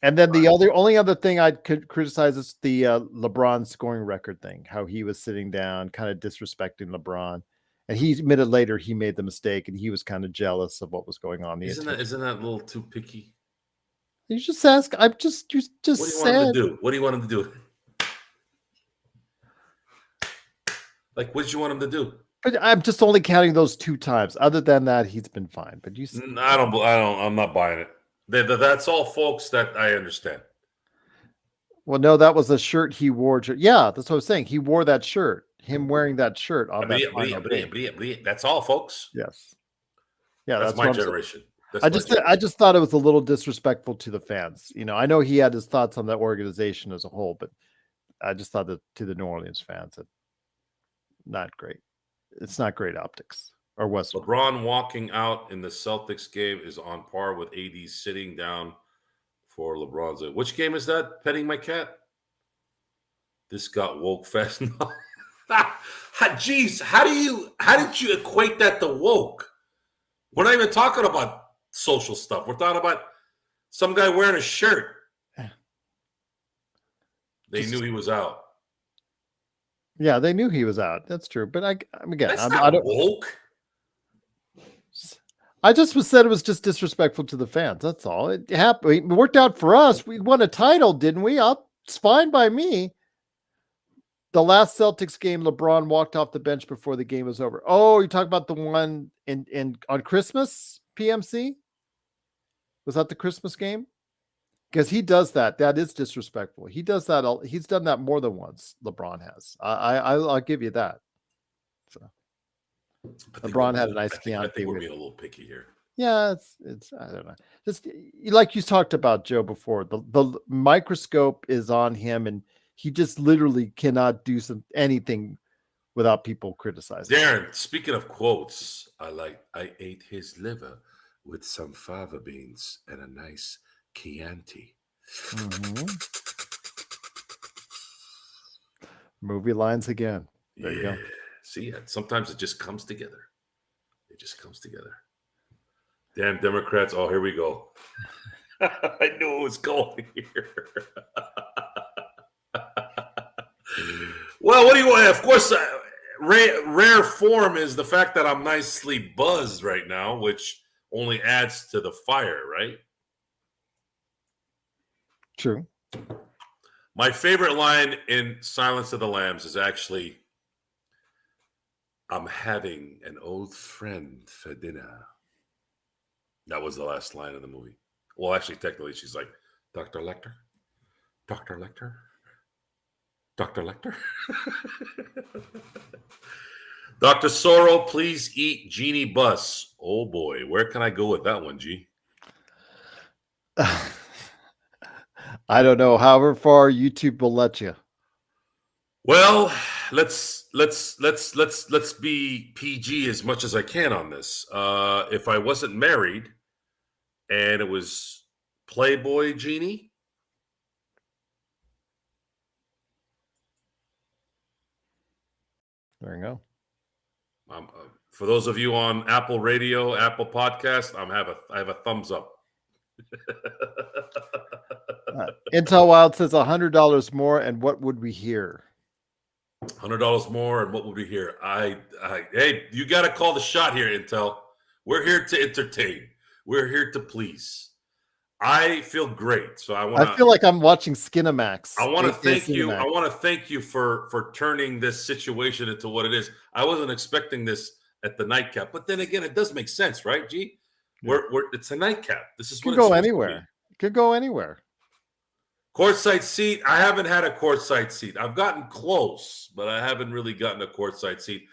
[SPEAKER 2] And then the only other thing I could criticize is the LeBron scoring record thing, how he was sitting down, kind of disrespecting LeBron. And he admitted later he made the mistake and he was kind of jealous of what was going on.
[SPEAKER 1] Isn't that a little too picky?
[SPEAKER 2] You just ask. You just
[SPEAKER 1] What do you want him to do? What do you want him to do? Like, what did you want him to do?
[SPEAKER 2] But I'm just only counting those 2 times. Other than that, he's been fine. But
[SPEAKER 1] I'm not buying it. That's all, folks, that I understand.
[SPEAKER 2] Well, no, that was a shirt he wore. Yeah, that's what I was saying. He wore that shirt. Him wearing that shirt on that final day.
[SPEAKER 1] That's all, folks.
[SPEAKER 2] Yes. Yeah,
[SPEAKER 1] that's my generation.
[SPEAKER 2] I just thought it was a little disrespectful to the fans. I know he had his thoughts on that organization as a whole, but I just thought that to the New Orleans fans, not great. It's not great optics. Or was
[SPEAKER 1] LeBron walking out in the Celtics game is on par with AD sitting down for LeBron's. Which game is that? Petting my cat? This got woke fast enough. Geez, how did you equate that to woke? We're not even talking about social stuff. We're talking about some guy wearing a shirt. They knew he was out.
[SPEAKER 2] Yeah, they knew he was out. That's true. But again,
[SPEAKER 1] That's not woke.
[SPEAKER 2] I just said it was just disrespectful to the fans. That's all. It happened. It worked out for us. We won a title, didn't we? It's fine by me. The last Celtics game, LeBron walked off the bench before the game was over. Oh, you talk about the one in on Christmas, PMC? Was that the Christmas game? Because he does that. That is disrespectful. He does that. He's done that more than once. LeBron has. I'll give you that. So LeBron had a nice Chianti.
[SPEAKER 1] I think we're being a little picky here.
[SPEAKER 2] Yeah, it's I don't know. Just like you talked about, Joe, before. The microscope is on him, and he just literally cannot do anything without people criticizing.
[SPEAKER 1] Darren, speaking of quotes, I ate his liver with some fava beans and a nice Chianti.
[SPEAKER 2] Mm-hmm. Movie lines again. There you go.
[SPEAKER 1] See, sometimes it just comes together. It just comes together. Damn Democrats. Oh, here we go. I knew it was going here. Well, what do you want? Of course, rare form is the fact that I'm nicely buzzed right now, which only adds to the fire, right?
[SPEAKER 2] True.
[SPEAKER 1] My favorite line in Silence of the Lambs is actually, I'm having an old friend for dinner. That was the last line of the movie. Well, actually, technically, she's like, Dr. Lecter? Dr. Lecter? Dr. Lecter? Dr. Soro, please eat Genie Bus. Oh, boy. Where can I go with that one, G?
[SPEAKER 2] I don't know. However far YouTube will let you.
[SPEAKER 1] Well, let's be PG as much as I can on this. If I wasn't married and it was Playboy Genie,
[SPEAKER 2] there you go.
[SPEAKER 1] For those of you on Apple Radio, Apple Podcast, I have a thumbs up.
[SPEAKER 2] Intel Wild says $100 more, and what would we hear?
[SPEAKER 1] $100 more, and what would we hear? Hey, you got to call the shot here, Intel. We're here to entertain. We're here to please. I feel great, so I
[SPEAKER 2] feel like I'm watching Skinamax.
[SPEAKER 1] I want to thank you. I want to thank you for turning this situation into what it is. I wasn't expecting this at the nightcap, but then again, it does make sense, right, G? Yeah. It's a nightcap. This is what
[SPEAKER 2] could go anywhere. Could go anywhere.
[SPEAKER 1] Courtside seat. I haven't had a courtside seat. I've gotten close, but I haven't really gotten a courtside seat.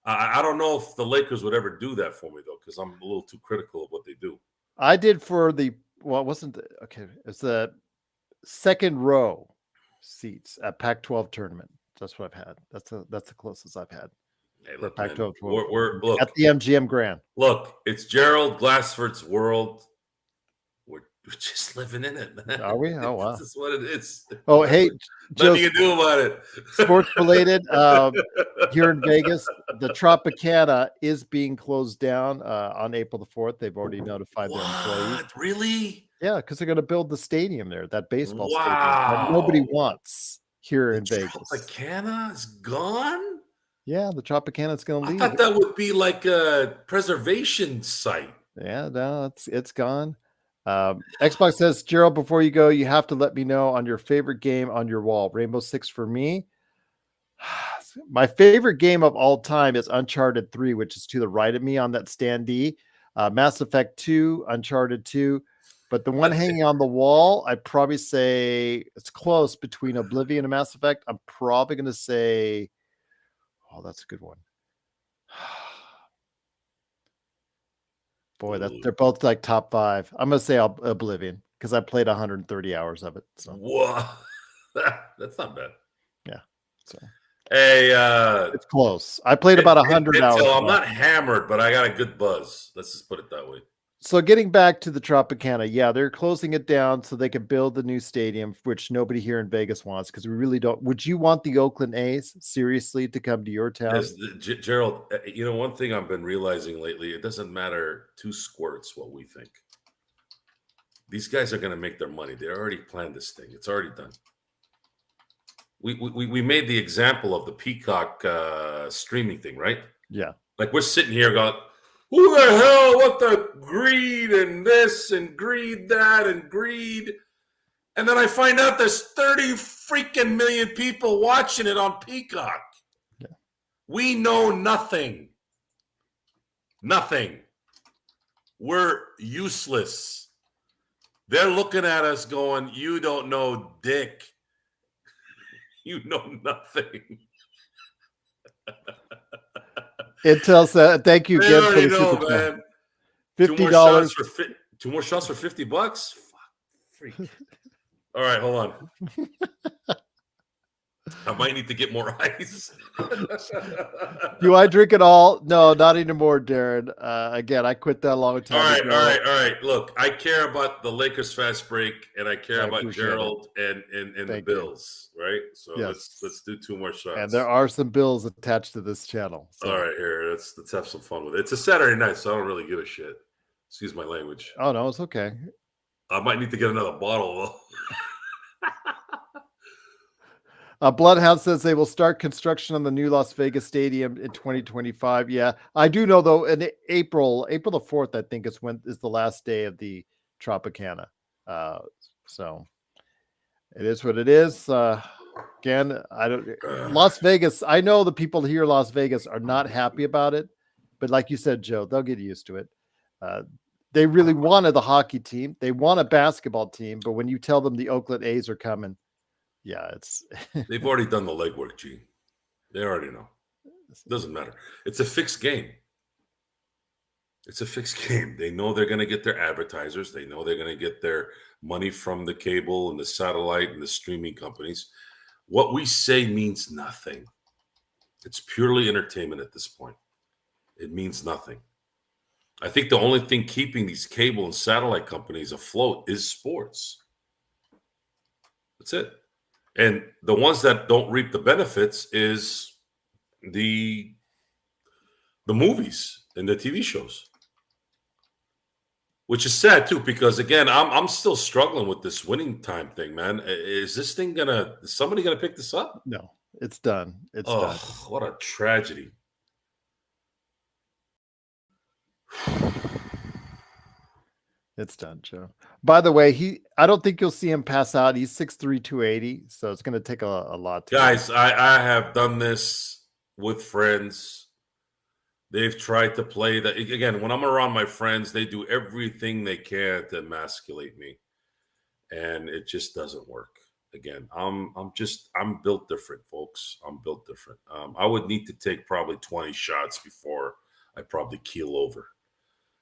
[SPEAKER 1] I don't know if the Lakers would ever do that for me, though, because I'm a little too critical of what they do.
[SPEAKER 2] I did for it wasn't okay. It's the second row seats at Pac-12 tournament. That's what I've had. That's the closest I've had.
[SPEAKER 1] Hey, look,
[SPEAKER 2] Pac-12
[SPEAKER 1] we're look,
[SPEAKER 2] at the MGM Grand.
[SPEAKER 1] Look, it's Gerald Glassford's world. We're just living in it, man.
[SPEAKER 2] Are we? Oh, wow.
[SPEAKER 1] This is what it is.
[SPEAKER 2] Oh, hey,
[SPEAKER 1] nothing you can do about it.
[SPEAKER 2] Sports related, here in Vegas, the Tropicana is being closed down on April the 4th. They've already notified their employees.
[SPEAKER 1] Really?
[SPEAKER 2] Yeah, because they're going to build the stadium there, that baseball stadium that nobody wants here in Vegas.
[SPEAKER 1] Tropicana is gone?
[SPEAKER 2] Yeah, the Tropicana is going to leave.
[SPEAKER 1] I thought that would be like a preservation site.
[SPEAKER 2] Yeah, no, it's gone. Xbox says, Gerald, before you go, you have to let me know on your favorite game on your wall. Rainbow Six for me. My favorite game of all time is Uncharted 3, which is to the right of me on that standee. Mass Effect 2, Uncharted 2. But the one hanging on the wall, I'd probably say it's close between Oblivion and Mass Effect. I'm probably going to say, oh, that's a good one. Boy, they're both like top 5. I'm gonna say Oblivion because I played 130 hours of it. So
[SPEAKER 1] whoa, that's not bad.
[SPEAKER 2] Yeah. So
[SPEAKER 1] hey,
[SPEAKER 2] it's close. I played about 100 hours.
[SPEAKER 1] I'm not hammered, but I got a good buzz. Let's just put it that way.
[SPEAKER 2] So getting back to the Tropicana, yeah, they're closing it down so they can build the new stadium, which nobody here in Vegas wants because we really don't. Would you want the Oakland A's seriously to come to your town?
[SPEAKER 1] Gerald, one thing I've been realizing lately, it doesn't matter two squirts what we think. These guys are going to make their money. They already planned this thing. It's already done. We made the example of the Peacock streaming thing, right?
[SPEAKER 2] Yeah.
[SPEAKER 1] Like we're sitting here going, who the hell, what the greed and this and greed that and greed. And then I find out there's 30 freaking million people watching it on Peacock.
[SPEAKER 2] Yeah.
[SPEAKER 1] We know nothing. Nothing. We're useless. They're looking at us going, you don't know dick. You know nothing.
[SPEAKER 2] Intel said, thank you again for the
[SPEAKER 1] know,
[SPEAKER 2] super
[SPEAKER 1] man.
[SPEAKER 2] $50.
[SPEAKER 1] Two more shots for $50. Fuck, freak. All right, hold on. I might need to get more ice.
[SPEAKER 2] Do I drink it all? No, not anymore, Darren. Again, I quit that a long time ago.
[SPEAKER 1] All right. Look, I care about the Lakers fast break, and I care about Gerald and the Bills, right? So yes. let's do two more shots.
[SPEAKER 2] And there are some bills attached to this channel. So.
[SPEAKER 1] All right, here, let's have some fun with it. It's a Saturday night, so I don't really give a shit. Excuse my language.
[SPEAKER 2] Oh no, it's okay.
[SPEAKER 1] I might need to get another bottle though.
[SPEAKER 2] Bloodhound says they will start construction on the new Las Vegas stadium in 2025. Yeah, I do know though. In April the 4th, I think is the last day of the Tropicana. So it is what it is. Again, Las Vegas. I know the people here in Las Vegas are not happy about it, but like you said, Joe, they'll get used to it. They really wanted the hockey team. They want a basketball team, but when you tell them the Oakland A's are coming. Yeah, it's
[SPEAKER 1] they've already done the legwork, G. They already know. It doesn't matter. It's a fixed game. It's a fixed game. They know they're going to get their advertisers. They know they're going to get their money from the cable and the satellite and the streaming companies. What we say means nothing. It's purely entertainment at this point. It means nothing. I think the only thing keeping these cable and satellite companies afloat is sports. That's it. And the ones that don't reap the benefits is the movies and the TV shows, which is sad too. Because again, I'm still struggling with this winning time thing, man. Is somebody gonna pick this up?
[SPEAKER 2] No, it's done. It's done.
[SPEAKER 1] What a tragedy.
[SPEAKER 2] It's done, Joe. By the way, I don't think you'll see him pass out. He's 6'3", 280, so it's going to take a lot.
[SPEAKER 1] Guys, I have done this with friends. They've tried to play that. Again, when I'm around my friends, they do everything they can to emasculate me, and it just doesn't work. Again, I'm built different, folks. I'm built different. I would need to take probably 20 shots before I probably keel over.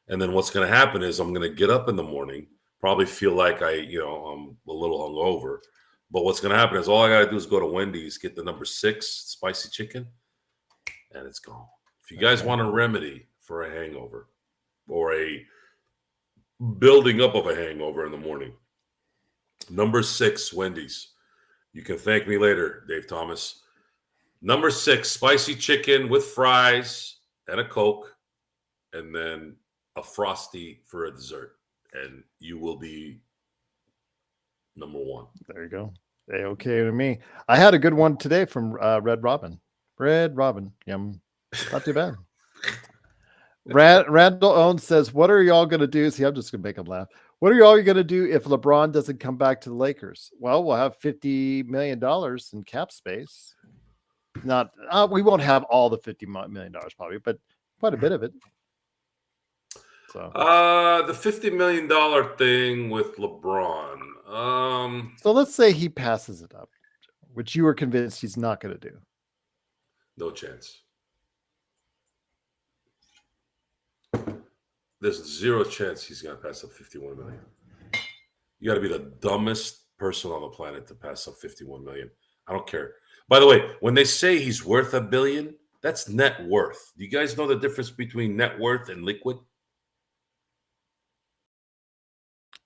[SPEAKER 1] And then what's going to happen is I'm going to get up in the morning, probably feel like I'm a little hungover. But what's going to happen is all I got to do is go to Wendy's, get the number 6 spicy chicken, and it's gone. If you guys want a remedy for a hangover or a building up of a hangover in the morning, number 6 Wendy's. You can thank me later, Dave Thomas. Number 6 spicy chicken with fries and a Coke, and then a Frosty for a dessert, and you will be number 1.
[SPEAKER 2] There you go. Okay with me. I had a good one today from Red Robin. Yum. Not too bad. Randall Owens says, what are y'all going to do? See, I'm just going to make him laugh. What are y'all going to do if LeBron doesn't come back to the Lakers? Well, we'll have $50 million in cap space. Not, we won't have all the $50 million probably, but quite a bit of it. So.
[SPEAKER 1] The $50 million thing with LeBron.
[SPEAKER 2] So let's say he passes it up, which you were convinced he's not going to do.
[SPEAKER 1] No chance. There's zero chance he's going to pass up $51 million. You got to be the dumbest person on the planet to pass up $51 million. I don't care. By the way, when they say he's worth $1 billion, that's net worth. Do you guys know the difference between net worth and liquid?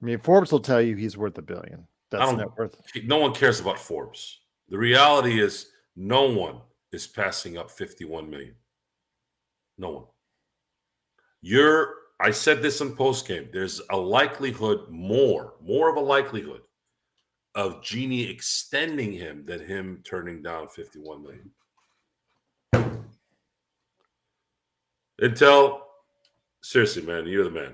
[SPEAKER 2] I mean, Forbes will tell you he's worth $1 billion. That's net worth.
[SPEAKER 1] No one cares about Forbes. The reality is no one is passing up 51 million. No one. I said this in postgame. There's a likelihood, more of a likelihood of Genie extending him than him turning down 51 million. Intel, seriously, man, you're the man.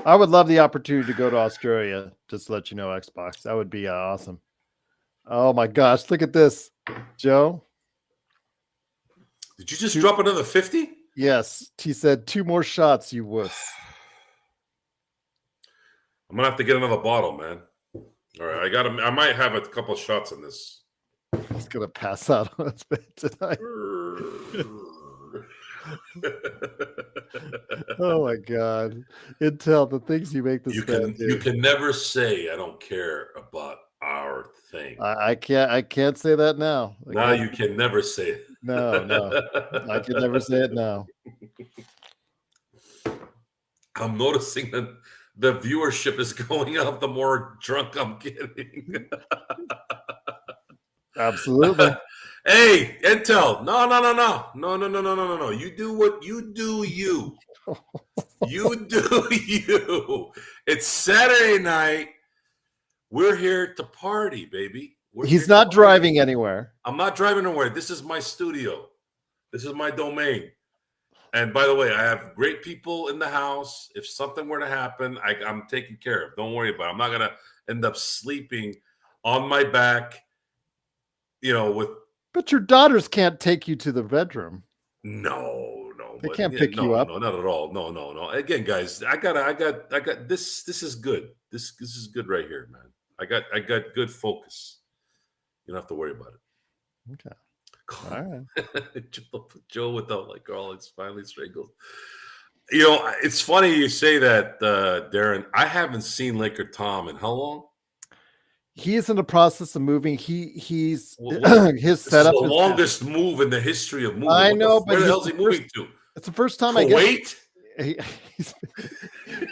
[SPEAKER 2] I would love the opportunity to go to Australia, just to let you know, Xbox. That would be awesome. Oh my gosh, look at this, Joe.
[SPEAKER 1] Did you just drop another 50?
[SPEAKER 2] Yes. He said 2 more shots, you wuss.
[SPEAKER 1] I'm gonna have to get another bottle, man. All right, I might have a couple of shots in this.
[SPEAKER 2] He's gonna pass out on his bed tonight. Oh my God. Intel, the things you make this
[SPEAKER 1] you can never say I don't care about our thing.
[SPEAKER 2] I can't say that now.
[SPEAKER 1] Now you can never say it.
[SPEAKER 2] No. I can never say it now.
[SPEAKER 1] I'm noticing that the viewership is going up the more drunk I'm getting.
[SPEAKER 2] Absolutely.
[SPEAKER 1] Hey, Intel. No. You do what you do, you. You do you. It's Saturday night. We're here to party, baby.
[SPEAKER 2] He's not driving anywhere.
[SPEAKER 1] I'm not driving anywhere. This is my studio. This is my domain. And by the way, I have great people in the house. If something were to happen, I'm taken care of. Don't worry about it. I'm not going to end up sleeping on my back, with.
[SPEAKER 2] But your daughters can't take you to the bedroom.
[SPEAKER 1] No.
[SPEAKER 2] They can't pick you up.
[SPEAKER 1] No, not at all. No. Again, guys, I got this. This is good. This is good right here, man. I got good focus. You don't have to worry about it.
[SPEAKER 2] Okay. All right.
[SPEAKER 1] Joe with all his finally strangles. It's funny you say that, Darren. I haven't seen Laker Tom in how long?
[SPEAKER 2] He is in the process of moving. He's his
[SPEAKER 1] This
[SPEAKER 2] setup
[SPEAKER 1] is the longest move in the history of moving.
[SPEAKER 2] I know,
[SPEAKER 1] where the hell is he moving to?
[SPEAKER 2] It's the first time
[SPEAKER 1] Kuwait?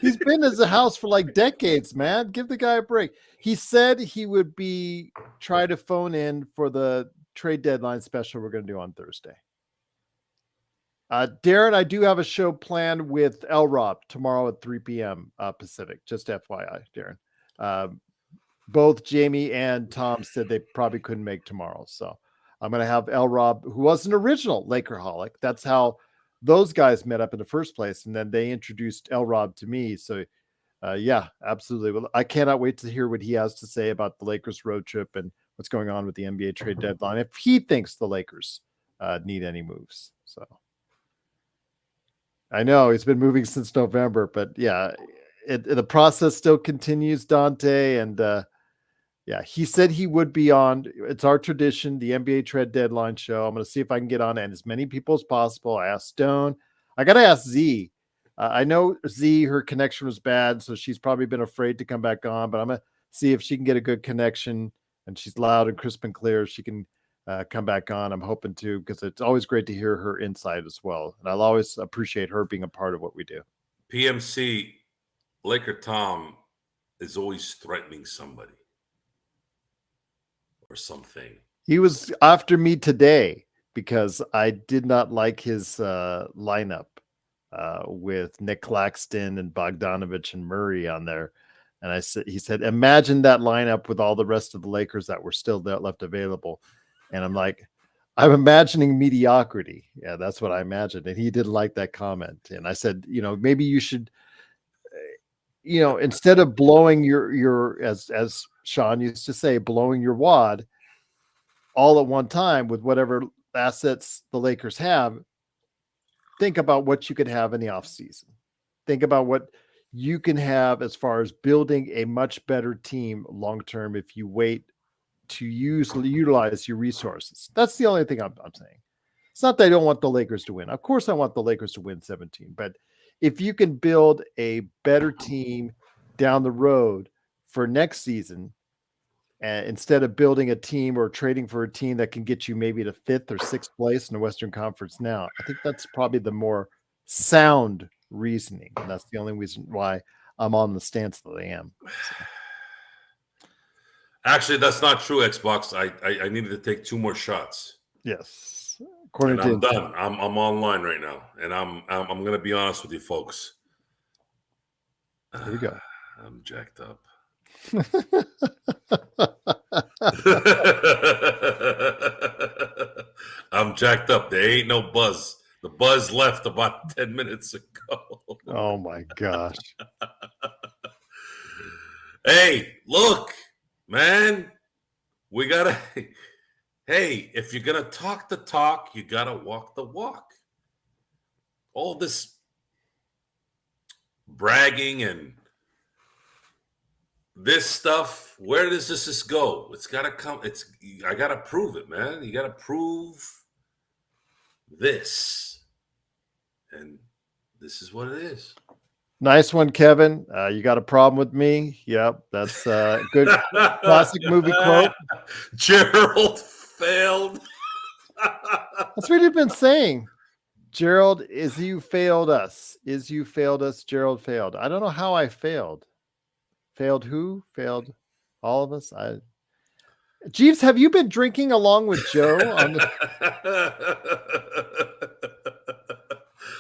[SPEAKER 2] He's been in the house for like decades, man. Give the guy a break. He said he would try to phone in for the trade deadline special we're going to do on Thursday. Darren, I do have a show planned with L-Rob tomorrow at 3 p.m. Pacific. Just FYI, Darren. Both Jamie and Tom said they probably couldn't make tomorrow. So I'm going to have L-Rob, who was an original Lakerholic. That's how those guys met up in the first place. And then they introduced L-Rob to me. So yeah, absolutely. Well, I cannot wait to hear what he has to say about the Lakers road trip and what's going on with the NBA trade deadline, if he thinks the Lakers need any moves. So I know he's been moving since November, but yeah, the process still continues, Dante. And yeah, he said he would be on. It's our tradition, the NBA trade deadline show. I'm going to see if I can get on and as many people as possible. I asked Stone. I got to ask Z. I know Z, her connection was bad, so she's probably been afraid to come back on, but I'm going to see if she can get a good connection and she's loud and crisp and clear. She can come back on. I'm hoping to, because it's always great to hear her insight as well. And I'll always appreciate her being a part of what we do.
[SPEAKER 1] PMC, Laker Tom is always threatening somebody or something.
[SPEAKER 2] He was after me today because I did not like his lineup with Nick Claxton and Bogdanovich and Murray on there. And he said, imagine that lineup with all the rest of the Lakers that were still left available. And I'm like, I'm imagining mediocrity. Yeah, that's what I imagined. And he didn't like that comment. And I said, maybe you should, instead of blowing your as Sean used to say, blowing your wad all at one time with whatever assets the Lakers have, think about what you could have in the offseason. Think about what you can have as far as building a much better team long-term if you wait to utilize your resources. That's the only thing I'm saying. It's not that I don't want the Lakers to win. Of course I want the Lakers to win 17, but if you can build a better team down the road for next season, And instead of building a team or trading for a team that can get you maybe to 5th or 6th place in the Western Conference now, I think that's probably the more sound reasoning. And that's the only reason why I'm on the stance that I am. So.
[SPEAKER 1] Actually, that's not true, Xbox. I needed to take 2 more shots.
[SPEAKER 2] Yes.
[SPEAKER 1] And I'm done. I'm online right now. And I'm gonna be honest with you folks.
[SPEAKER 2] Here we go.
[SPEAKER 1] I'm jacked up. I'm jacked up. There ain't no buzz. The buzz left about 10 minutes ago.
[SPEAKER 2] Oh my gosh.
[SPEAKER 1] Hey, look, man. We gotta hey, if you're gonna talk the talk, you gotta walk the walk. All this bragging and this stuff, where does this go? It's gotta come. I gotta prove it, man. You gotta prove this. And this is what it is.
[SPEAKER 2] Nice one, Kevin. You got a problem with me? Yep, that's a good classic movie quote.
[SPEAKER 1] Gerald failed.
[SPEAKER 2] That's what he'd been saying. Gerald, is you failed us. Is you failed us. Gerald failed. I don't know how I failed. Failed who? Failed all of us? Jeeves, have you been drinking along with Joe?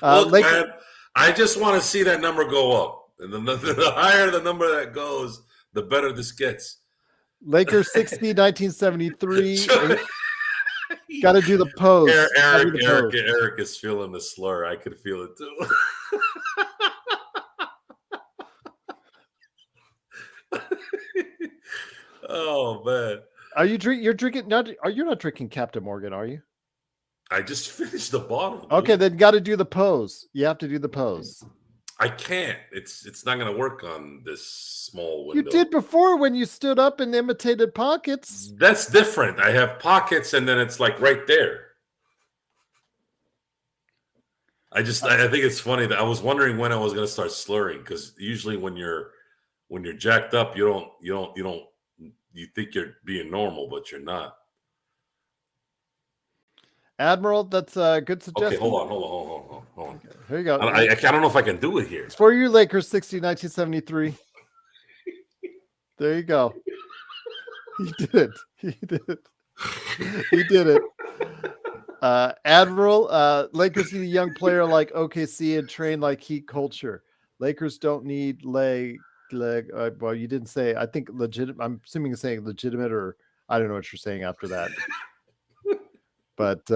[SPEAKER 1] Look, man, I just want to see that number go up. And the higher the number that goes, the better this gets.
[SPEAKER 2] Lakers 60, 1973. Got to do the pose.
[SPEAKER 1] Eric is feeling the slur. I could feel it too. Oh man,
[SPEAKER 2] are you drink? You're drinking? Not? You're not drinking Captain Morgan, are you?
[SPEAKER 1] I just finished the bottle. Dude.
[SPEAKER 2] Okay, then got to do the pose. You have to do the pose.
[SPEAKER 1] I can't. It's not going to work on this small window.
[SPEAKER 2] You did before when you stood up and imitated pockets.
[SPEAKER 1] That's different. I have pockets, and then it's like right there. I think it's funny that I was wondering when I was going to start slurring, because usually when you're jacked up, you think you're being normal, but you're not.
[SPEAKER 2] Admiral, that's a good suggestion.
[SPEAKER 1] Okay, hold on.
[SPEAKER 2] Okay, here you go.
[SPEAKER 1] I don't know if I can do it here.
[SPEAKER 2] It's for you, Lakers 60, 1973. There you go. He did it. Admiral, Lakers need a young player like OKC and train like Heat culture. Lakers don't need leg. Well, you didn't say. I think legitimate. I'm assuming you're saying legitimate, or I don't know what you're saying after that. But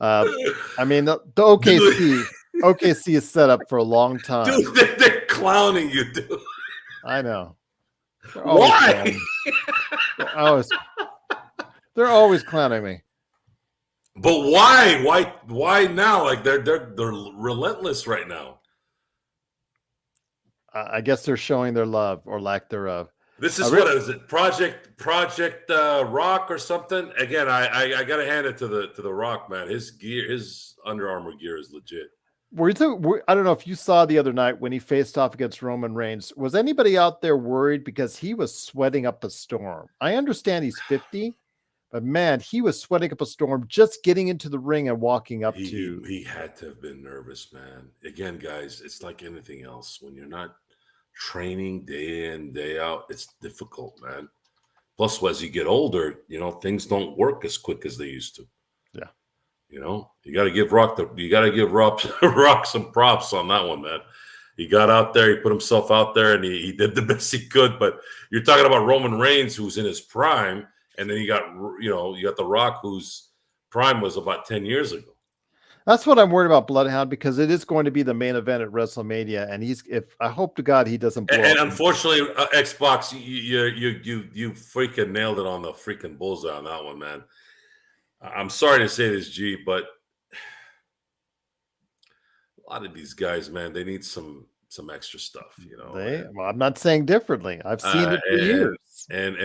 [SPEAKER 2] I mean, the OKC is set up for a long time.
[SPEAKER 1] Dude, they're clowning you, dude.
[SPEAKER 2] I know.
[SPEAKER 1] Why?
[SPEAKER 2] They're always clowning me.
[SPEAKER 1] But why? Why now? Like they're relentless right now.
[SPEAKER 2] I guess they're showing their love or lack thereof.
[SPEAKER 1] This is what is it? Project Rock or something? Again, I gotta hand it to the Rock, man. His gear, his Under Armour gear is legit.
[SPEAKER 2] I don't know if you saw the other night when he faced off against Roman Reigns. Was anybody out there worried because he was sweating up a storm? I understand he's 50, but man, he was sweating up a storm just getting into the ring and walking up to.
[SPEAKER 1] He had to have been nervous, man. Again, guys, it's like anything else. When you're not training day in, day out, it's difficult, man. Plus, as you get older, things don't work as quick as they used to.
[SPEAKER 2] Yeah.
[SPEAKER 1] You got to give Rock Rock some props on that one, man. He got out there, he put himself out there, and he did the best he could. But you're talking about Roman Reigns, who's in his prime, and then you got the Rock, whose prime was about 10 years ago.
[SPEAKER 2] That's what I'm worried about, Bloodhound, because it is going to be the main event at WrestleMania, and I hope to God he doesn't blow
[SPEAKER 1] and
[SPEAKER 2] up.
[SPEAKER 1] Unfortunately, Xbox, you freaking nailed it on the freaking bullseye on that one, man. I'm sorry to say this, G, but a lot of these guys, man, they need some extra stuff,
[SPEAKER 2] Well, I'm not saying differently. I've seen it for years.
[SPEAKER 1] And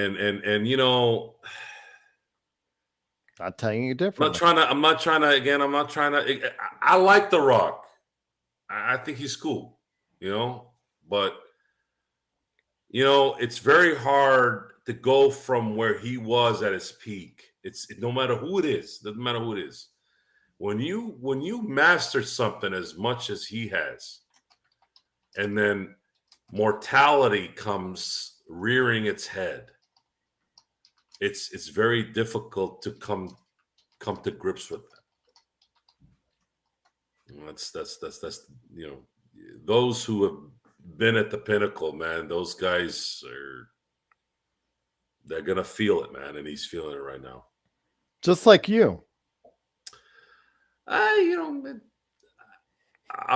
[SPEAKER 2] not telling you differently.
[SPEAKER 1] I'm not trying to. I like The Rock. I think he's cool, but it's very hard to go from where he was at his peak. It's no matter who it is, doesn't matter who it is. When you master something as much as he has, and then mortality comes rearing its head, it's very difficult to come to grips with that. That's those who have been at the pinnacle, man. Those guys they're gonna feel it, man, and he's feeling it right now.
[SPEAKER 2] Just like you.
[SPEAKER 1] I'm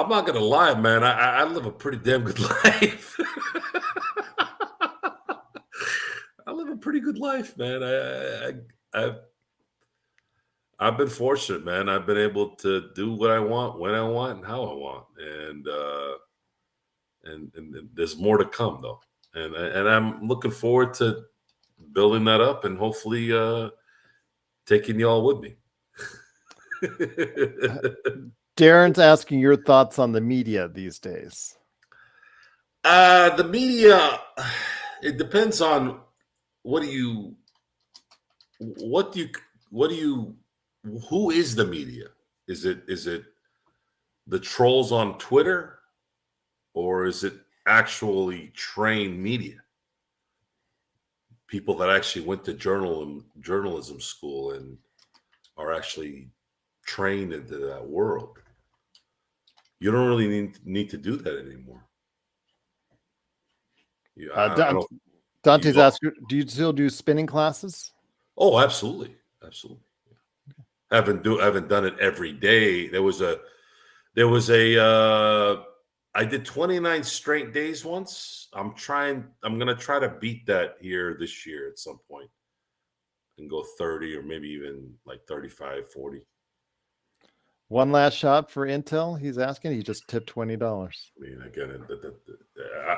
[SPEAKER 1] not gonna lie, man. I live a pretty damn good life. I live a pretty good life, man. I've been fortunate, man. I've been able to do what I want, when I want, and how I want, and there's more to come, though. And I'm looking forward to building that up and hopefully taking y'all with me.
[SPEAKER 2] Darren's asking your thoughts on the media these days.
[SPEAKER 1] The media, it depends on who is the media? Is it the trolls on Twitter, or is it actually trained media? People that actually went to journalism school and are actually trained into that world. You don't really need to do that anymore.
[SPEAKER 2] Dante's asking, do you still do spinning classes?
[SPEAKER 1] Oh, absolutely. Haven't done it every day. I did 29 straight days once. I'm gonna try to beat that here this year at some point and go 30 or maybe even like 35, 40.
[SPEAKER 2] One last shot for Intel. He's asking. He just tipped $20.
[SPEAKER 1] I mean, again,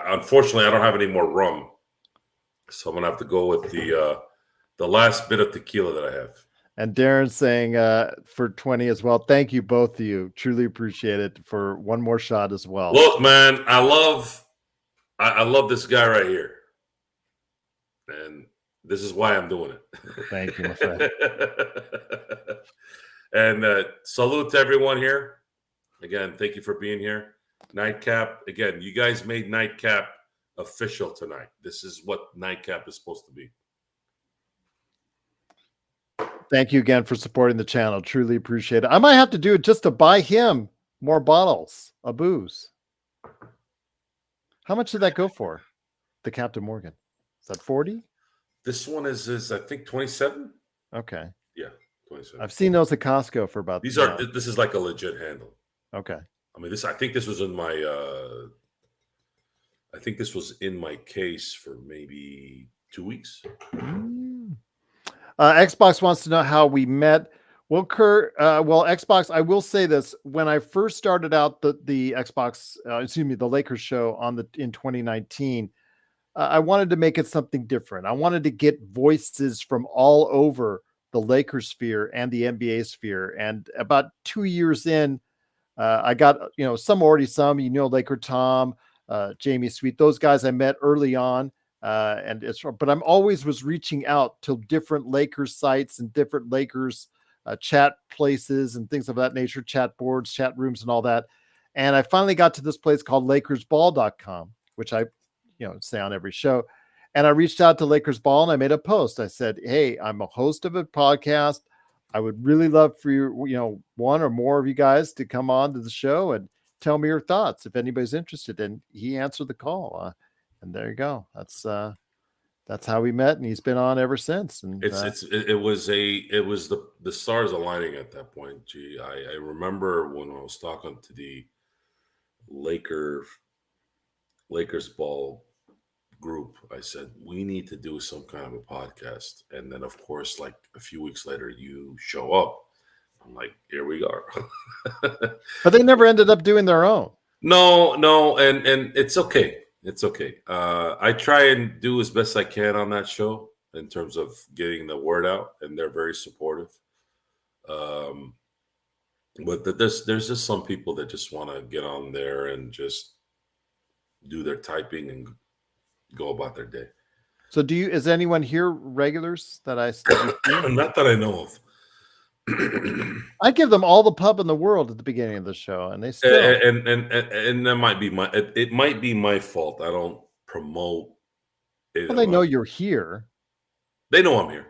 [SPEAKER 1] unfortunately, I don't have any more rum, so I'm gonna have to go with the last bit of tequila that I have.
[SPEAKER 2] And Darren's saying for 20 as well. Thank you, both of you. Truly appreciate it for one more shot as well.
[SPEAKER 1] Look, man, I love this guy right here, and this is why I'm doing it.
[SPEAKER 2] Thank you, my friend.
[SPEAKER 1] And salute to everyone here. Again, thank you for being here. Nightcap. Again, you guys made Nightcap official tonight. This is what Nightcap is supposed to be.
[SPEAKER 2] Thank you again for supporting the channel. Truly appreciate it. I might have to do it just to buy him more bottles of booze. How much did that go for? The Captain Morgan. Is that 40?
[SPEAKER 1] This one is I think 27.
[SPEAKER 2] Okay.
[SPEAKER 1] Yeah, 27.
[SPEAKER 2] I've seen those at Costco for about.
[SPEAKER 1] This is like a legit handle.
[SPEAKER 2] Okay.
[SPEAKER 1] I mean, I think this was in my. I think this was in my case for maybe 2 weeks.
[SPEAKER 2] Xbox wants to know how we met. Well, Kurt, Xbox, I will say this. When I first started out the Xbox, the Lakers show in 2019, I wanted to make it something different. I wanted to get voices from all over the Lakers sphere and the NBA sphere. And about 2 years in, I got, some, Laker Tom, Jamie Sweet, those guys I met early on. But I'm always was reaching out to different Lakers sites and different Lakers chat places and things of that nature, chat boards, chat rooms, and all that. And I finally got to this place called LakersBall.com, which I, say on every show. And I reached out to Lakers Ball and I made a post. I said, "Hey, I'm a host of a podcast. I would really love for you, one or more of you guys to come on to the show and tell me your thoughts if anybody's interested." And he answered the call. And there you go. That's how we met, and he's been on ever since. And
[SPEAKER 1] it was the stars aligning at that point. Gee, I remember when I was talking to the Lakers Ball group, I said we need to do some kind of a podcast. And then, of course, like a few weeks later, you show up. I'm like, here we are.
[SPEAKER 2] But they never ended up doing their own.
[SPEAKER 1] No, and it's okay. It's okay. I try and do as best I can on that show in terms of getting the word out, and they're very supportive. But there's just some people that just want to get on there and just do their typing and go about their day.
[SPEAKER 2] So is anyone here regulars that I still be seeing?
[SPEAKER 1] Not that I know of.
[SPEAKER 2] I give them all the pub in the world at the beginning of the show, and they still.
[SPEAKER 1] And that might be it might be my fault. I don't promote it
[SPEAKER 2] Well, they know
[SPEAKER 1] enough.
[SPEAKER 2] you're here.
[SPEAKER 1] They know I'm here.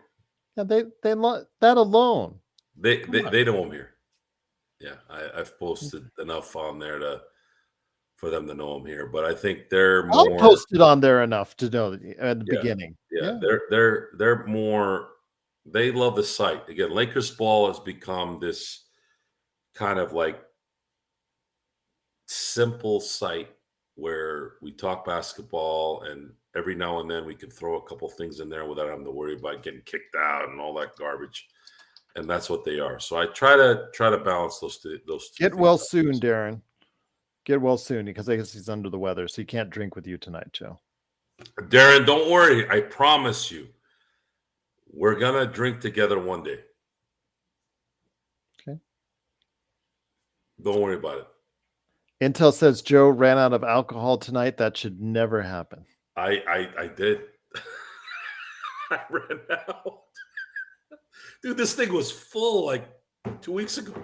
[SPEAKER 2] Yeah, they that alone.
[SPEAKER 1] They know I'm here. Yeah, I've posted enough on there for them to know I'm here. But I think they're more.
[SPEAKER 2] I'll post it on there enough to know at the beginning.
[SPEAKER 1] Yeah, they're more. They love the site. Again, Lakers ball has become this kind of like simple site where we talk basketball, and every now and then we can throw a couple things in there without having to worry about getting kicked out and all that garbage. And that's what they are. So I try to balance those two.
[SPEAKER 2] Get well soon, Darren. Get well soon, because I guess he's under the weather, so he can't drink with you tonight, Joe.
[SPEAKER 1] Darren, don't worry. I promise you, we're gonna drink together one day.
[SPEAKER 2] Okay.
[SPEAKER 1] Don't worry about it.
[SPEAKER 2] Intel says Joe ran out of alcohol tonight. That should never happen.
[SPEAKER 1] I did. I ran out. Dude, this thing was full like 2 weeks ago.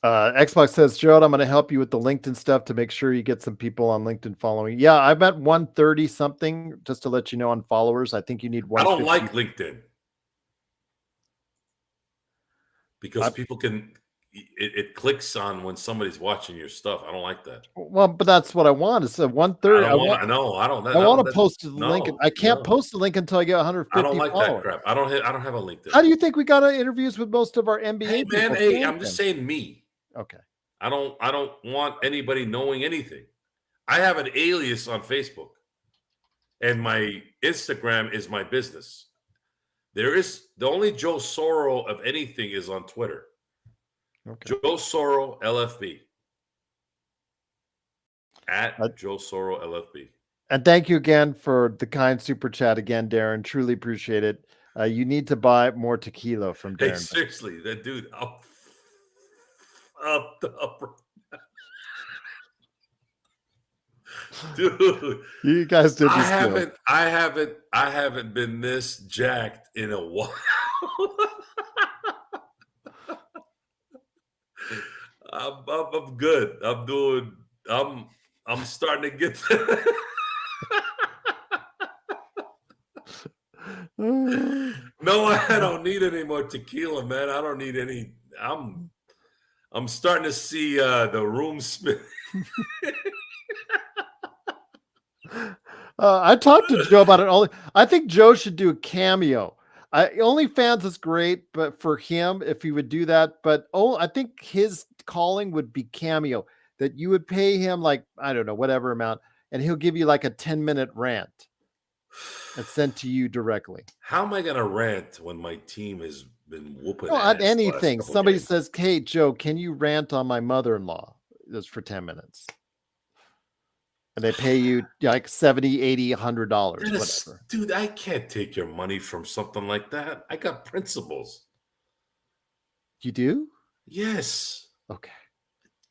[SPEAKER 2] Xbox says, Gerald, I'm going to help you with the LinkedIn stuff to make sure you get some people on LinkedIn following. Yeah, I'm at 130 something, just to let you know, on followers. I think you need 150.
[SPEAKER 1] I don't like LinkedIn because people can. It clicks on when somebody's watching your stuff. I don't like that.
[SPEAKER 2] Well, but that's what I want. It's a 130. I want to post a link. I can't post a link until I get 150.
[SPEAKER 1] I don't like
[SPEAKER 2] followers.
[SPEAKER 1] that crap. I don't have a LinkedIn.
[SPEAKER 2] How do you think we got interviews with most of our NBA people?
[SPEAKER 1] Hey, I'm just saying me.
[SPEAKER 2] Okay.
[SPEAKER 1] I don't want anybody knowing anything. I have an alias on Facebook, and my Instagram is my business. There is the only Joe Soro of anything is on Twitter. Okay. Joe Soro LFB at Joe Soro LFB.
[SPEAKER 2] And thank you again for the kind super chat again, Darren. Truly appreciate it. You need to buy more tequila from Darren.
[SPEAKER 1] Hey, seriously, that dude up. Dude,
[SPEAKER 2] you guys did this.
[SPEAKER 1] I haven't been this jacked in a while. I'm good. I'm starting to get No, I don't need any more tequila, man. I don't need any. I'm starting to see the room spin.
[SPEAKER 2] I talked to Joe about it. I think Joe should do a cameo. OnlyFans is great, but for him, if he would do that, I think his calling would be cameo. That you would pay him like, I don't know, whatever amount, and he'll give you like a 10-minute rant and sent to you directly.
[SPEAKER 1] How am I going to rant when my team has been whooping?
[SPEAKER 2] On anything. Somebody says, "Hey, Joe, can you rant on my mother-in-law?" Just for 10 minutes. And they pay you like $70, $80, $100, whatever.
[SPEAKER 1] Dude, I can't take your money from something like that. I got principles.
[SPEAKER 2] You do?
[SPEAKER 1] Yes.
[SPEAKER 2] Okay.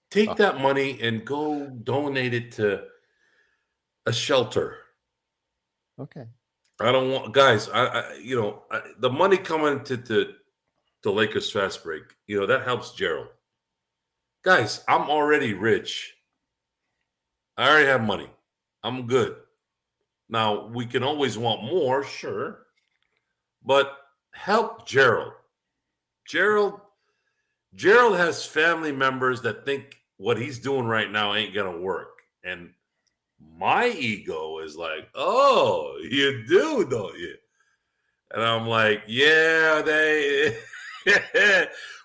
[SPEAKER 1] Take that money and go donate it to a shelter.
[SPEAKER 2] Okay.
[SPEAKER 1] I don't want, guys. The money coming to the Lakers fast break. That helps Gerald. Guys, I'm already rich. I already have money. I'm good. Now, we can always want more, sure. But help Gerald. Gerald has family members that think what he's doing right now ain't going to work. And my ego is like, oh, you do, don't you? And I'm like, yeah,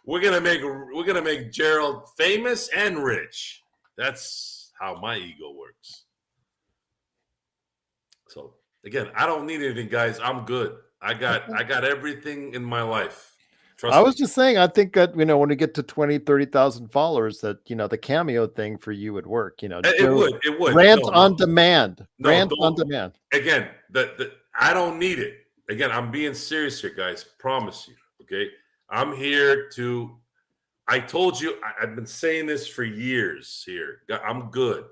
[SPEAKER 1] we're gonna make Gerald famous and rich. That's how my ego works. So again, I don't need anything, guys. I'm good. I got everything in my life.
[SPEAKER 2] Trust me. Just saying, I think that, when we get to 20, 30,000 followers, that, the cameo thing for you would work.
[SPEAKER 1] It would.
[SPEAKER 2] Rant on demand. Rant on demand.
[SPEAKER 1] Again, I don't need it. Again, I'm being serious here, guys. Promise you. Okay. I'm here to, I told you, I've been saying this for years here. I'm good.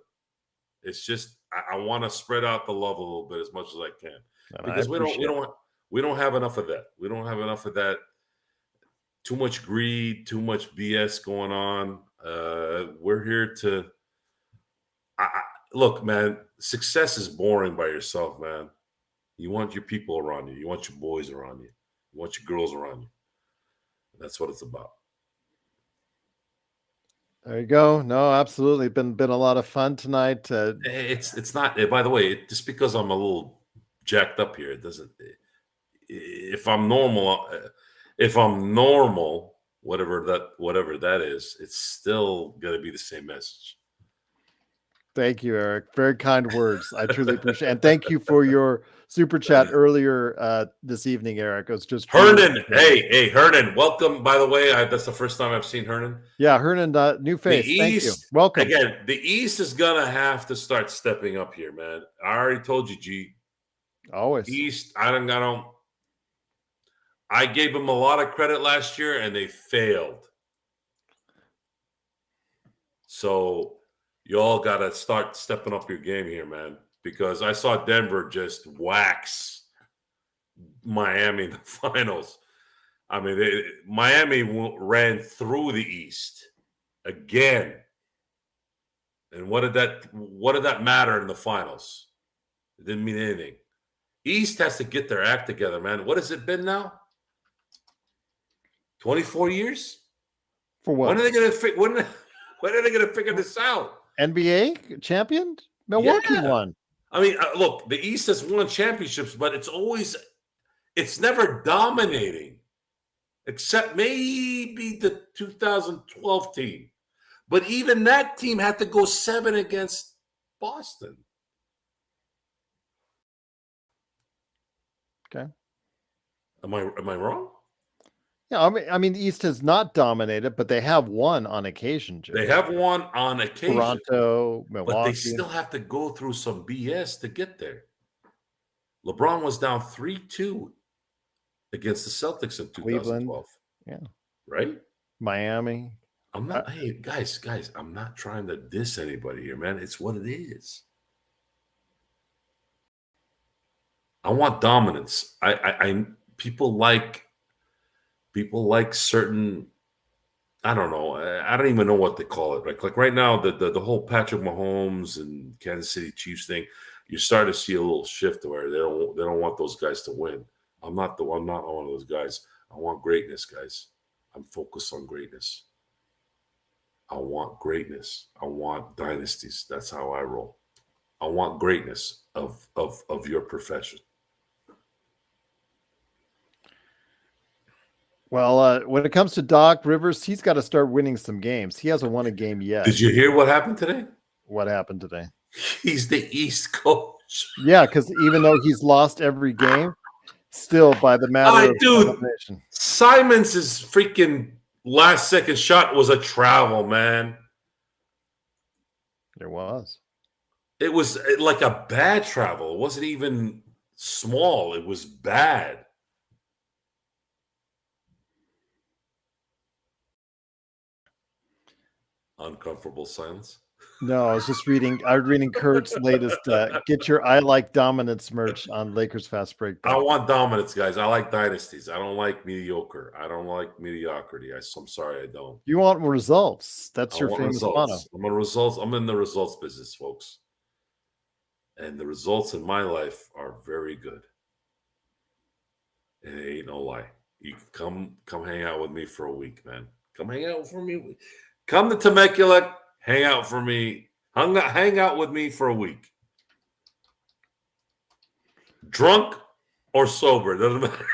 [SPEAKER 1] It's just I want to spread out the love a little bit as much as I can,
[SPEAKER 2] And I
[SPEAKER 1] because
[SPEAKER 2] appreciate it.
[SPEAKER 1] we don't have enough of that. We don't have enough of that. Too much greed, too much BS going on. We're here to look, man. Success is boring by yourself, man. You want your people around you. You want your boys around you. You want your girls around you. That's what it's about.
[SPEAKER 2] There you go. No, absolutely. Been a lot of fun tonight.
[SPEAKER 1] It's not. By the way, just because I'm a little jacked up here, it doesn't. If I'm normal, whatever that is, it's still gonna be the same message.
[SPEAKER 2] Thank you, Eric. Very kind words. I truly appreciate it. And thank you for your super chat earlier this evening, Eric. It was just
[SPEAKER 1] Hernan. Hey, Hernan. Welcome. By the way, that's the first time I've seen Hernan.
[SPEAKER 2] Yeah, Hernan, new face. Thank you. Welcome.
[SPEAKER 1] Again, the East is gonna have to start stepping up here, man. I already told you, G.
[SPEAKER 2] Always.
[SPEAKER 1] East, I gave them a lot of credit last year and they failed. So you all got to start stepping up your game here, man, because I saw Denver just wax Miami in the finals. I mean, Miami ran through the East again. And what did that matter in the finals? It didn't mean anything. East has to get their act together, man. What has it been now? 24 years?
[SPEAKER 2] For what?
[SPEAKER 1] When are they going to figure this out?
[SPEAKER 2] NBA champion? Milwaukee won.
[SPEAKER 1] I mean, look, the East has won championships, but it's never dominating, except maybe the 2012 team. But even that team had to go 7 against Boston.
[SPEAKER 2] Okay.
[SPEAKER 1] Am I wrong?
[SPEAKER 2] Yeah, I mean, the East has not dominated, but they have won on occasion. Joe.
[SPEAKER 1] They have won on occasion.
[SPEAKER 2] Toronto, Milwaukee.
[SPEAKER 1] But they still have to go through some BS to get there. LeBron was down 3-2 against the Celtics in 2012.
[SPEAKER 2] Cleveland. Yeah.
[SPEAKER 1] Right?
[SPEAKER 2] Miami.
[SPEAKER 1] Hey, guys, I'm not trying to diss anybody here, man. It's what it is. I want dominance. People like certain, I don't know. I don't even know what they call it. Like right now, the whole Patrick Mahomes and Kansas City Chiefs thing, you're starting to see a little shift where they don't want those guys to win. I'm not one of those guys. I want greatness, guys. I'm focused on greatness. I want greatness. I want dynasties. That's how I roll. I want greatness of your profession.
[SPEAKER 2] Well, when it comes to Doc Rivers, he's got to start winning some games. He hasn't won a game yet.
[SPEAKER 1] Did you hear what happened today?
[SPEAKER 2] What happened today?
[SPEAKER 1] He's the East Coach.
[SPEAKER 2] Yeah, because even though he's lost every game, still by the matter of elimination.
[SPEAKER 1] Simons' freaking last second shot was a travel, man.
[SPEAKER 2] It was.
[SPEAKER 1] It was like a bad travel. It wasn't even small. It was bad. Uncomfortable silence.
[SPEAKER 2] No, I was reading Kurt's latest get your I Like Dominance merch on Lakers Fast Break.
[SPEAKER 1] I want dominance, guys. I like dynasties. I don't like mediocre. I don't like mediocrity. I'm sorry, I don't.
[SPEAKER 2] You want results. That's your famous motto.
[SPEAKER 1] I'm in the results business, folks. And the results in my life are very good. And it ain't no lie. You can come hang out with me for a week, man. Come hang out for me. Come to Temecula, hang out for me. Hang out with me for a week. Drunk or sober, doesn't matter.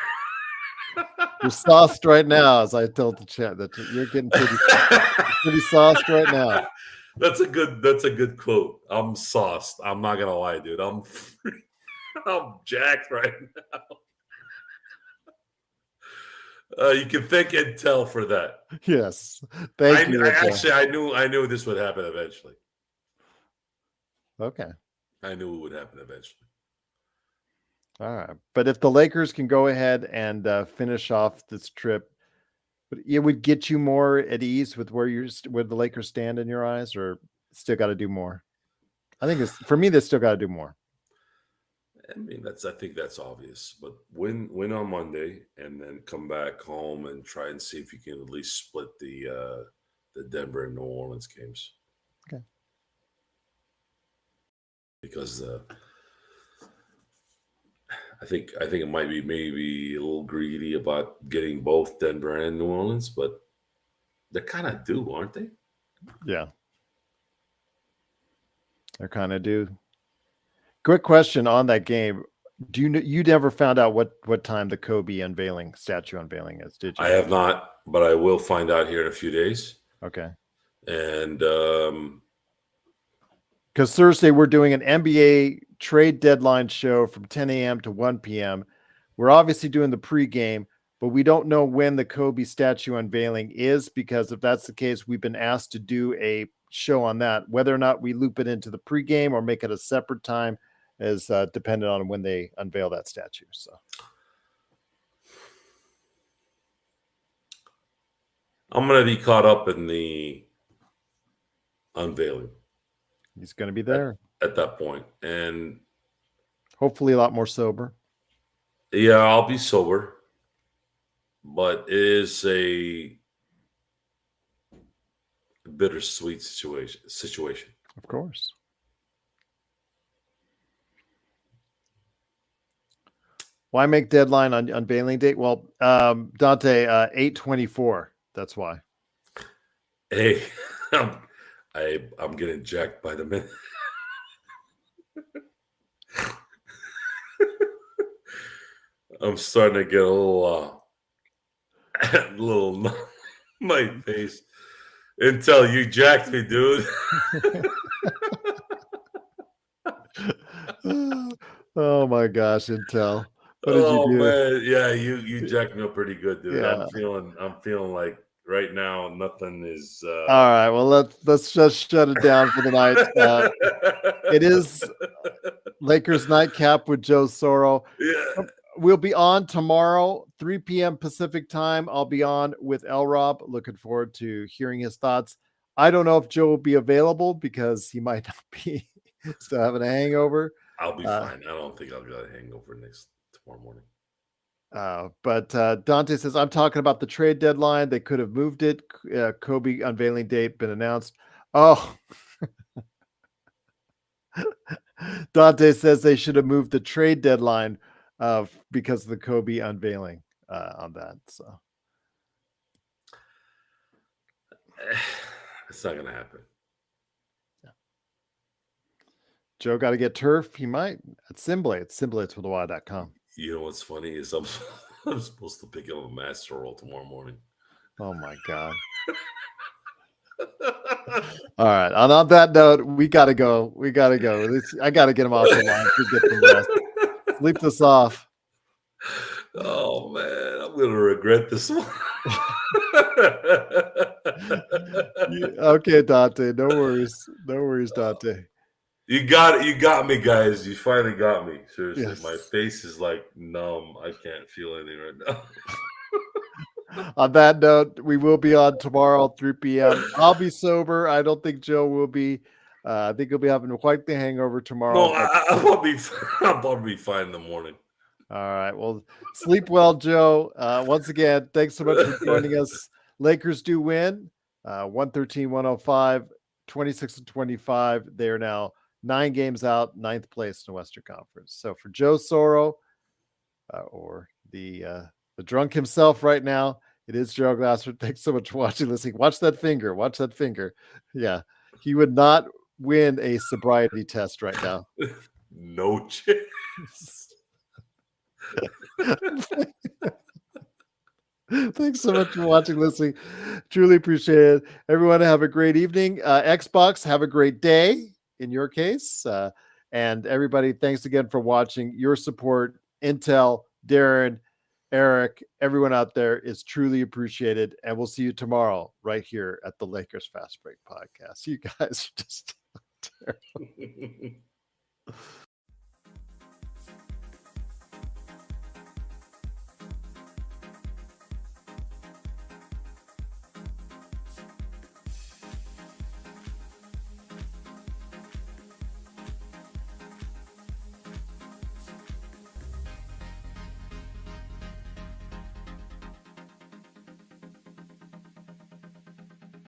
[SPEAKER 2] You're sauced right now, as I told the chat that you're getting pretty sauced right now.
[SPEAKER 1] That's a good quote. I'm sauced. I'm not gonna lie, dude. I'm jacked right now. You can thank Intel for that.
[SPEAKER 2] Yes, thank you.
[SPEAKER 1] I knew this would happen eventually.
[SPEAKER 2] Okay,
[SPEAKER 1] I knew it would happen eventually.
[SPEAKER 2] All right, but if the Lakers can go ahead and finish off this trip, it would get you more at ease with where the Lakers stand in your eyes, or still got to do more. I think it's for me. They still got to do more.
[SPEAKER 1] I mean, I think that's obvious. But win on Monday, and then come back home and try and see if you can at least split the Denver and New Orleans games.
[SPEAKER 2] Okay.
[SPEAKER 1] Because I think it might be maybe a little greedy about getting both Denver and New Orleans, but they kind of do, aren't they?
[SPEAKER 2] Yeah. They're kind of due. Quick question on that game. Do you never found out what time the Kobe statue unveiling is, did you?
[SPEAKER 1] I have not, but I will find out here in a few days.
[SPEAKER 2] Okay.
[SPEAKER 1] And
[SPEAKER 2] because Thursday we're doing an NBA trade deadline show from 10 a.m. to 1 p.m. We're obviously doing the pregame, but we don't know when the Kobe statue unveiling is, because if that's the case, we've been asked to do a show on that. Whether or not we loop it into the pregame or make it a separate time is dependent on when they unveil that statue. So
[SPEAKER 1] I'm going to be caught up in the unveiling.
[SPEAKER 2] He's going to be there
[SPEAKER 1] at that point, and
[SPEAKER 2] hopefully a lot more sober.
[SPEAKER 1] Yeah, I'll be sober, but it is a bittersweet situation.
[SPEAKER 2] Of course. Why make deadline on unveiling date? Well, Dante, 8/24. That's why.
[SPEAKER 1] Hey, I'm getting jacked by the minute. I'm starting to get a little my face. Intel, you jacked me, dude.
[SPEAKER 2] Oh my gosh, Intel. What did you do?
[SPEAKER 1] Man, yeah, you jacked me up pretty good, dude.
[SPEAKER 2] Yeah.
[SPEAKER 1] I'm feeling like right now nothing is
[SPEAKER 2] all right. Well, let's just shut it down for the night. It is Lakers Nightcap with Joe Soro.
[SPEAKER 1] Yeah.
[SPEAKER 2] We'll be on tomorrow, 3 p.m. Pacific time. I'll be on with L Rob. Looking forward to hearing his thoughts. I don't know if Joe will be available because he might not be still having a hangover.
[SPEAKER 1] I'll be fine. I don't think I'll get a hangover tomorrow morning.
[SPEAKER 2] But Dante says, I'm talking about the trade deadline. They could have moved it. Kobe unveiling date been announced. Oh, Dante says they should have moved the trade deadline because of the Kobe unveiling on that. So
[SPEAKER 1] it's not going to happen.
[SPEAKER 2] Yeah. Joe got to get turf. He might at Simblades. Simblades with a.com.
[SPEAKER 1] You know what's funny is I'm supposed to pick up a master roll tomorrow morning.
[SPEAKER 2] Oh my God. All right. On that note, we got to go. I got to get him off the line to get some rest. Sleep this off.
[SPEAKER 1] Oh man, I'm gonna regret this one.
[SPEAKER 2] Okay, Dante. No worries, Dante.
[SPEAKER 1] You got me, guys. You finally got me. Seriously,
[SPEAKER 2] Yes.
[SPEAKER 1] My face is like numb. I can't feel anything right now.
[SPEAKER 2] On that note, we will be on tomorrow, 3 p.m. I'll be sober. I don't think Joe will be. I think he'll be having quite the hangover tomorrow.
[SPEAKER 1] No, I'll be fine in the morning.
[SPEAKER 2] All right. Well, sleep well, Joe. Once again, thanks so much for joining us. Lakers do win 113-105, 26-25. They are now 9 games out, 9th place in the Western Conference. So for Joe Soro, or the drunk himself right now, it is Gerald Glassford. Thanks so much for watching, listening. Watch that finger. Yeah. He would not win a sobriety test right now.
[SPEAKER 1] No chance.
[SPEAKER 2] Thanks so much for watching, listening. Truly appreciate it. Everyone have a great evening. Xbox, have a great day in your case. And everybody, thanks again for watching. Your support, Intel, Darren, Eric, everyone out there is truly appreciated. And we'll see you tomorrow right here at the Lakers Fast Break Podcast. You guys are just terrible.